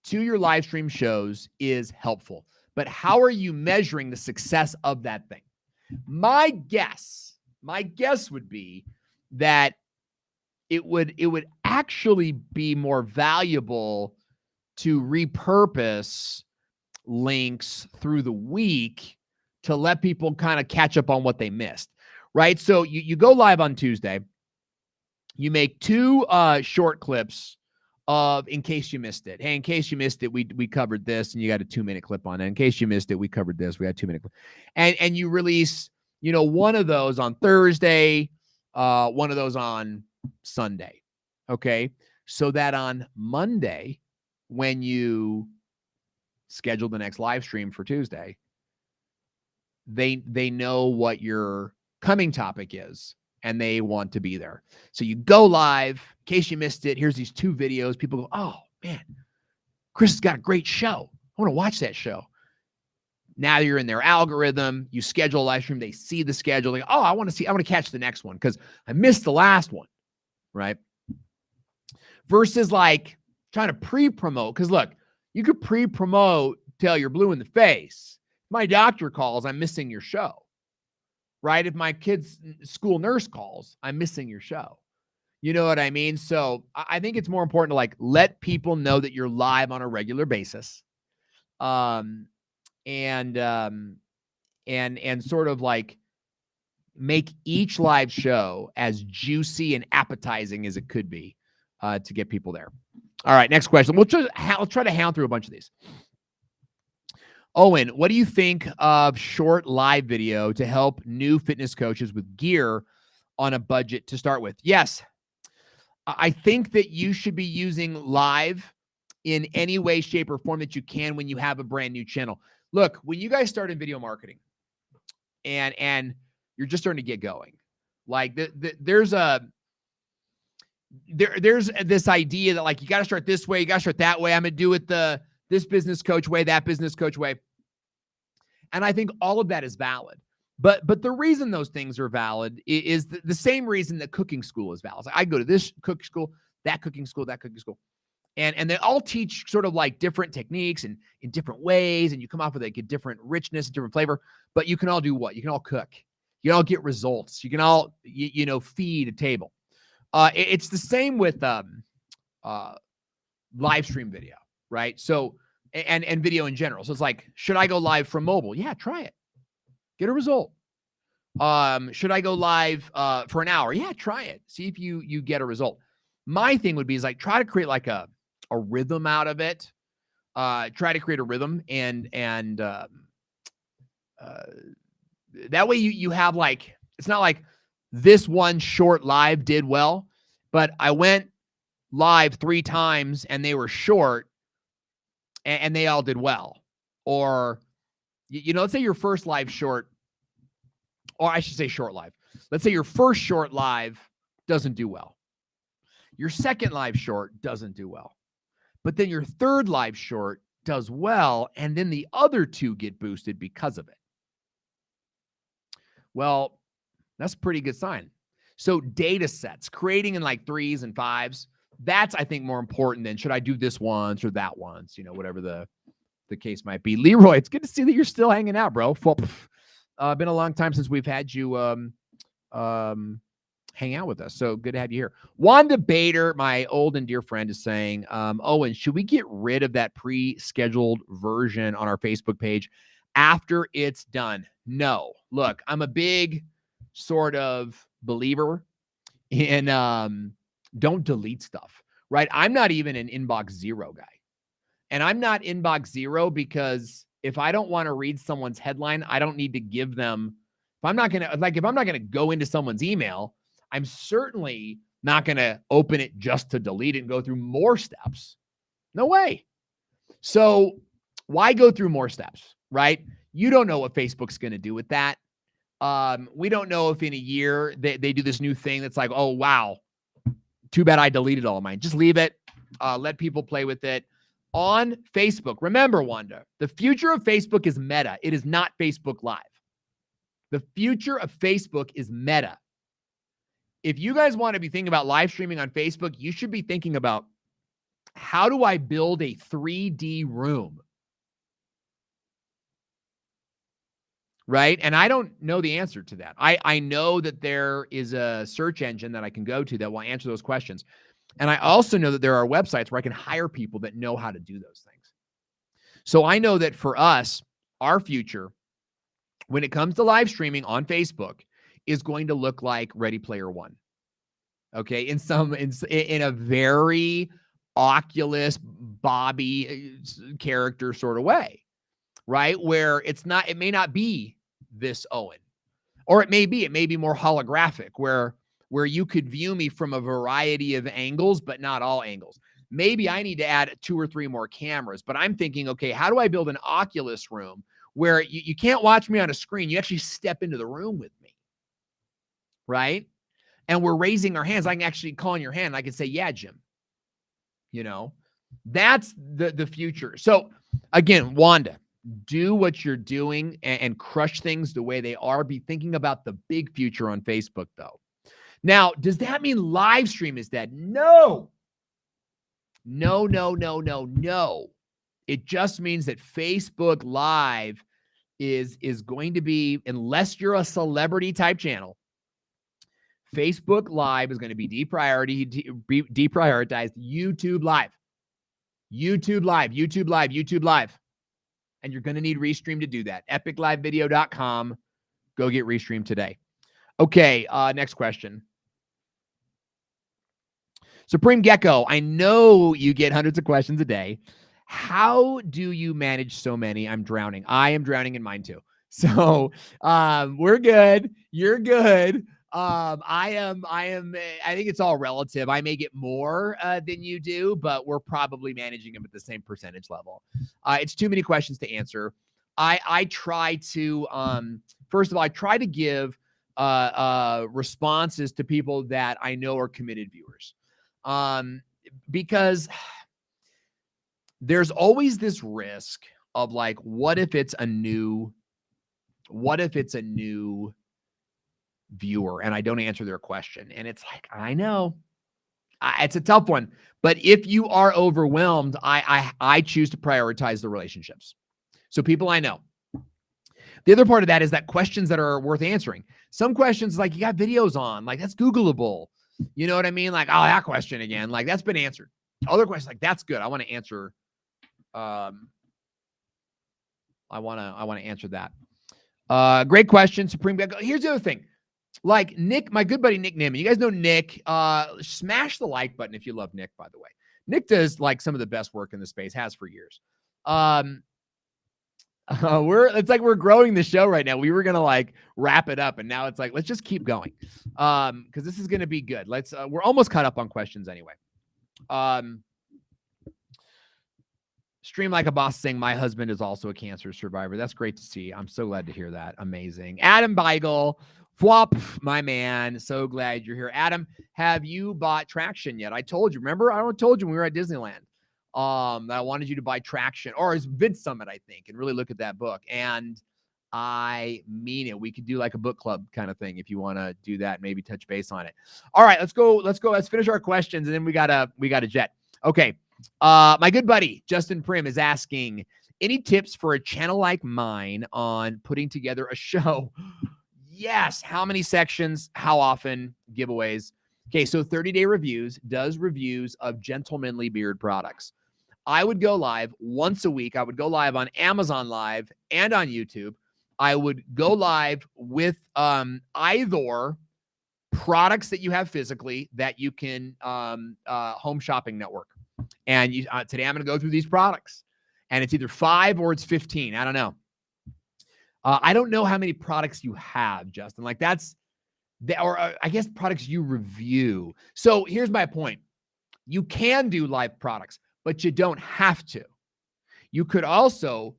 to your live stream shows is helpful. But how are you measuring the success of that thing? My guess would be that it would actually be more valuable to repurpose links through the week to let people kind of catch up on what they missed, right? So you go live on Tuesday, you make 2 short clips of in case you missed it. Hey, in case you missed it, we covered this, and you got a 2-minute clip on it. In case you missed it, we covered this. We got a 2-minute clip. And you release, you know, one of those on Thursday, one of those on Sunday. Okay. So that on Monday, when you schedule the next live stream for Tuesday, they know what your coming topic is and they want to be there. So you go live. In case you missed it, here's these 2 videos. People go, oh man, Chris has got a great show. I want to watch that show. Now you're in their algorithm. You schedule a live stream. They see the schedule. They go, oh, I want to catch the next one because I missed the last one, right? Versus like trying to pre-promote. Because look, you could pre-promote till you're blue in the face. My doctor calls, I'm missing your show, right? If my kid's school nurse calls, I'm missing your show. You know what I mean? So I think it's more important to like let people know that you're live on a regular basis. And sort of like make each live show as juicy and appetizing as it could be to get people there. All right, next question. We'll try to hound through a bunch of these. Owen, what do you think of short live video to help new fitness coaches with gear on a budget to start with? Yes, I think that you should be using live in any way, shape, or form that you can when you have a brand new channel. Look, when you guys start in video marketing and you're just starting to get going, like there's this idea that like you got to start this way, you got to start that way. I'm gonna do it this business coach way, that business coach way, and I think all of that is valid. But the reason those things are valid is the same reason that cooking school is valid. Like I go to this cooking school, that cooking school, that cooking school. And they all teach sort of like different techniques and in different ways, and you come off with like a different richness, different flavor, but you can all do what? You can all cook. You can all get results. You can all, feed a table. It's the same with live stream video, right? So, and video in general. So it's like, should I go live from mobile? Yeah, try it. Get a result. Should I go live for an hour? Yeah, try it. See if you get a result. My thing would be is like try to create like a rhythm out of it. Try to create a rhythm and that way you have like, it's not like this one short live did well, but I went live 3 times and they were short and they all did well. Or, let's say your first live short, or I should say short live. Let's say your first short live doesn't do well. Your second live short doesn't do well. But then your third live short does well, and then the other 2 get boosted because of it. Well, that's a pretty good sign. So data sets, creating in like 3s and 5s, that's, I think, more important than should I do this once or that once, whatever the case might be. Leroy, it's good to see that you're still hanging out, bro. Been a long time since we've had you hang out with us. So good to have you here. Wanda Bader, my old and dear friend, is saying, Owen, should we get rid of that pre-scheduled version on our Facebook page after it's done? No. Look, I'm a big sort of believer in don't delete stuff, right? I'm not even an inbox 0 guy. And I'm not inbox 0 because if I don't want to read someone's headline, I don't need to give them, if I'm not going to go into someone's email, I'm certainly not going to open it just to delete it and go through more steps. No way. So why go through more steps, right? You don't know what Facebook's going to do with that. We don't know if in a year they do this new thing that's like, oh, wow, too bad I deleted all of mine. Just leave it. Let people play with it. On Facebook, remember, Wanda, the future of Facebook is Meta. It is not Facebook Live. The future of Facebook is Meta. If you guys want to be thinking about live streaming on Facebook, you should be thinking about, how do I build a 3D room? Right? And I don't know the answer to that. I know that there is a search engine that I can go to that will answer those questions. And I also know that there are websites where I can hire people that know how to do those things. So I know that for us, our future, when it comes to live streaming on Facebook, is going to look like Ready Player One. Okay, in a very Oculus Bobby character sort of way, right? Where it may not be this Owen, or it may be more holographic, where you could view me from a variety of angles, but not all angles. Maybe I need to add 2 or 3 more cameras, but I'm thinking, okay, how do I build an Oculus room where you can't watch me on a screen. You actually step into the room with me, right? And we're raising our hands. I can actually call on your hand. I can say, yeah, Jim. You know, that's the future. So again, Wanda, do what you're doing and crush things the way they are. Be thinking about the big future on Facebook, though. Now, does that mean live stream is dead? No. No, no, no, no, no. It just means that Facebook Live is going to be, unless you're a celebrity type channel, Facebook Live is going to be deprioritized. YouTube Live. YouTube Live, YouTube Live, YouTube Live. And you're going to need Restream to do that. epiclivevideo.com. Go get Restream today. Okay, next question. Supreme Gecko, I know you get hundreds of questions a day. How do you manage so many? I'm drowning. I am drowning in mine too. So we're good. You're good. I think it's all relative. I may get more than you do, but we're probably managing them at the same percentage level. It's too many questions to answer. I try to, first of all, I try to give responses to people that I know are committed viewers. Because there's always this risk of like, what if it's a new viewer and I don't answer their question? And it's like, I know it's a tough one, but if you are overwhelmed, I choose to prioritize the relationships. So people I know. The other part of that is that questions that are worth answering. Some questions like you got videos on, like that's Googleable. You know what I mean? Like, oh, that question again, like that's been answered. Other questions like that's good. I want to answer. I want to answer that. Great question, Supreme. Here's the other thing. Like Nick, my good buddy Nick Naiman. You guys know Nick. Smash the like button if you love Nick, by the way. Nick does like some of the best work in the space, has for years. It's like we're growing the show right now. We were gonna like wrap it up, and now it's like let's just keep going. Because this is gonna be good. We're almost caught up on questions anyway. Stream Like a Boss saying my husband is also a cancer survivor. That's great to see. I'm so glad to hear that. Amazing. Adam Beigel, Fwop, my man. So glad you're here. Adam, have you bought Traction yet? I told you. Remember, I told you when we were at Disneyland that I wanted you to buy Traction, or it's Vid Summit, I think, and really look at that book. And I mean it. We could do like a book club kind of thing if you want to do that. Maybe touch base on it. All right, let's go. Let's finish our questions, and then we gotta jet. Okay. My good buddy, Justin Prim, is asking, any tips for a channel like mine on putting together a show? Yes. How many sections? How often? Giveaways. Okay. So 30-day reviews does reviews of gentlemanly beard products. I would go live once a week. I would go live on Amazon Live and on YouTube. I would go live with either products that you have physically that you can home shopping network. And today I'm going to go through these products, and it's either 5 or it's 15. I don't know. I don't know how many products you have, Justin. Like I guess products you review. So here's my point. You can do live products, but you don't have to. You could also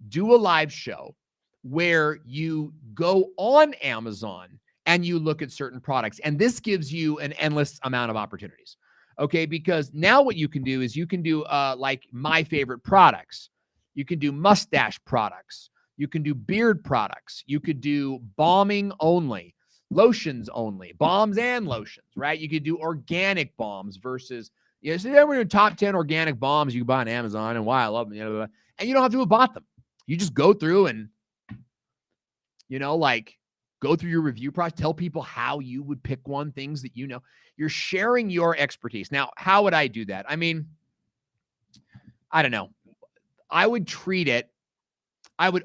do a live show where you go on Amazon and you look at certain products. And this gives you an endless amount of opportunities. Okay, because now what you can do is you can do like my favorite products. You can do mustache products. You can do beard products. You could do balming only, lotions only, balms and lotions, right? You could do organic balms versus, so then we're in top 10 organic balms you can buy on Amazon, and why I love them, and you don't have to have bought them. You just go through and, like go through your review process, tell people how you would pick one, things that you know. You're sharing your expertise. Now, how would I do that? I mean, I don't know. I would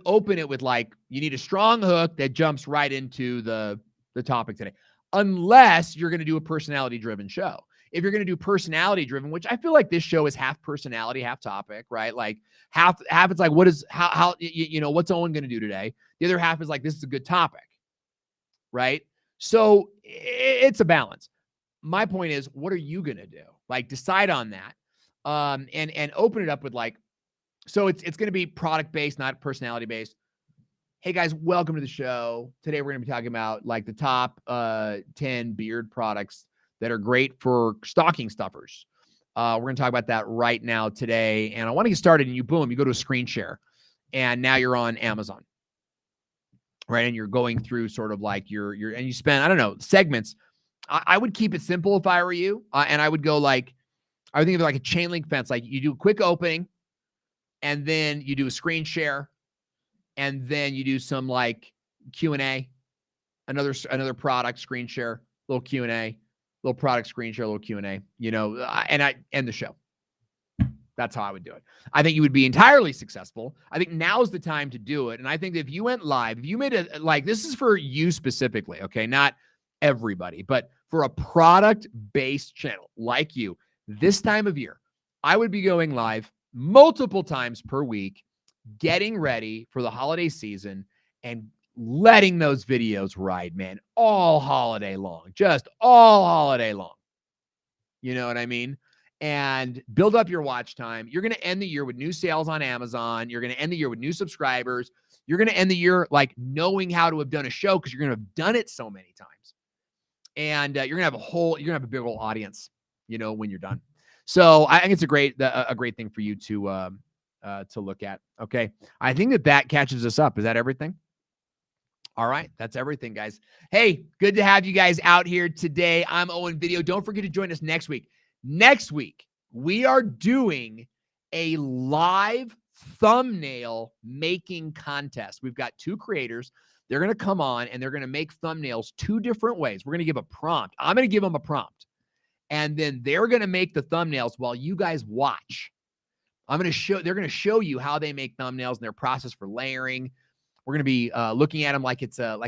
open it with like, you need a strong hook that jumps right into the topic today. Unless you're going to do a personality-driven show. If you're going to do personality-driven, which I feel like this show is half personality, half topic, right? Like half it's like, what's Owen going to do today? The other half is like, this is a good topic, right? So it's a balance. My point is, what are you going to do? Like decide on that. And open it up with like, so it's going to be product based, not personality based. Hey guys, welcome to the show. Today we're going to be talking about like the top 10 beard products that are great for stocking stuffers. We're going to talk about that right now today. And I want to get started, and you go to a screen share, and now you're on Amazon, right? And you're going through sort of like and you spend, I don't know, segments. I would keep it simple if I were you. And I would go like, I would think of it like a chain link fence. Like you do a quick opening, and then you do a screen share, and then you do some like Q&A, another product screen share, little Q&A, little product screen share, little Q&A, and I end the show. That's how I would do it. I think you would be entirely successful. I think now's the time to do it. And I think that if you went live, if you made it like, this is for you specifically, okay? Not everybody, but for a product-based channel like you, this time of year, I would be going live multiple times per week, getting ready for the holiday season and letting those videos ride, man, all holiday long, just all holiday long. You know what I mean? And build up your watch time. You're going to end the year with new sales on Amazon. You're going to end the year with new subscribers. You're going to end the year like knowing how to have done a show because you're going to have done it so many times. And you're going to have a big old audience, when you're done. So I think it's a great thing for you to look at. Okay. I think that catches us up. Is that everything? All right. That's everything, guys. Hey, good to have you guys out here today. I'm Owen Video. Don't forget to join us next week. Next week, we are doing a live thumbnail making contest. We've got 2 creators. They're going to come on and they're going to make thumbnails 2 different ways. We're going to give a prompt. I'm going to give them a prompt. And then they're going to make the thumbnails while you guys watch. They're going to show you how they make thumbnails and their process for layering. We're going to be looking at them like it's a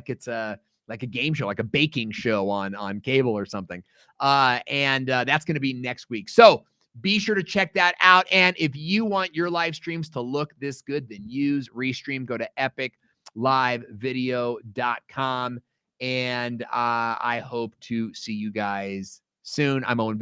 game show, like a baking show on cable or something. And that's going to be next week. So be sure to check that out. And if you want your live streams to look this good, then use Restream. Go to epiclivevideo.com. And I hope to see you guys soon. I'm Owen Video.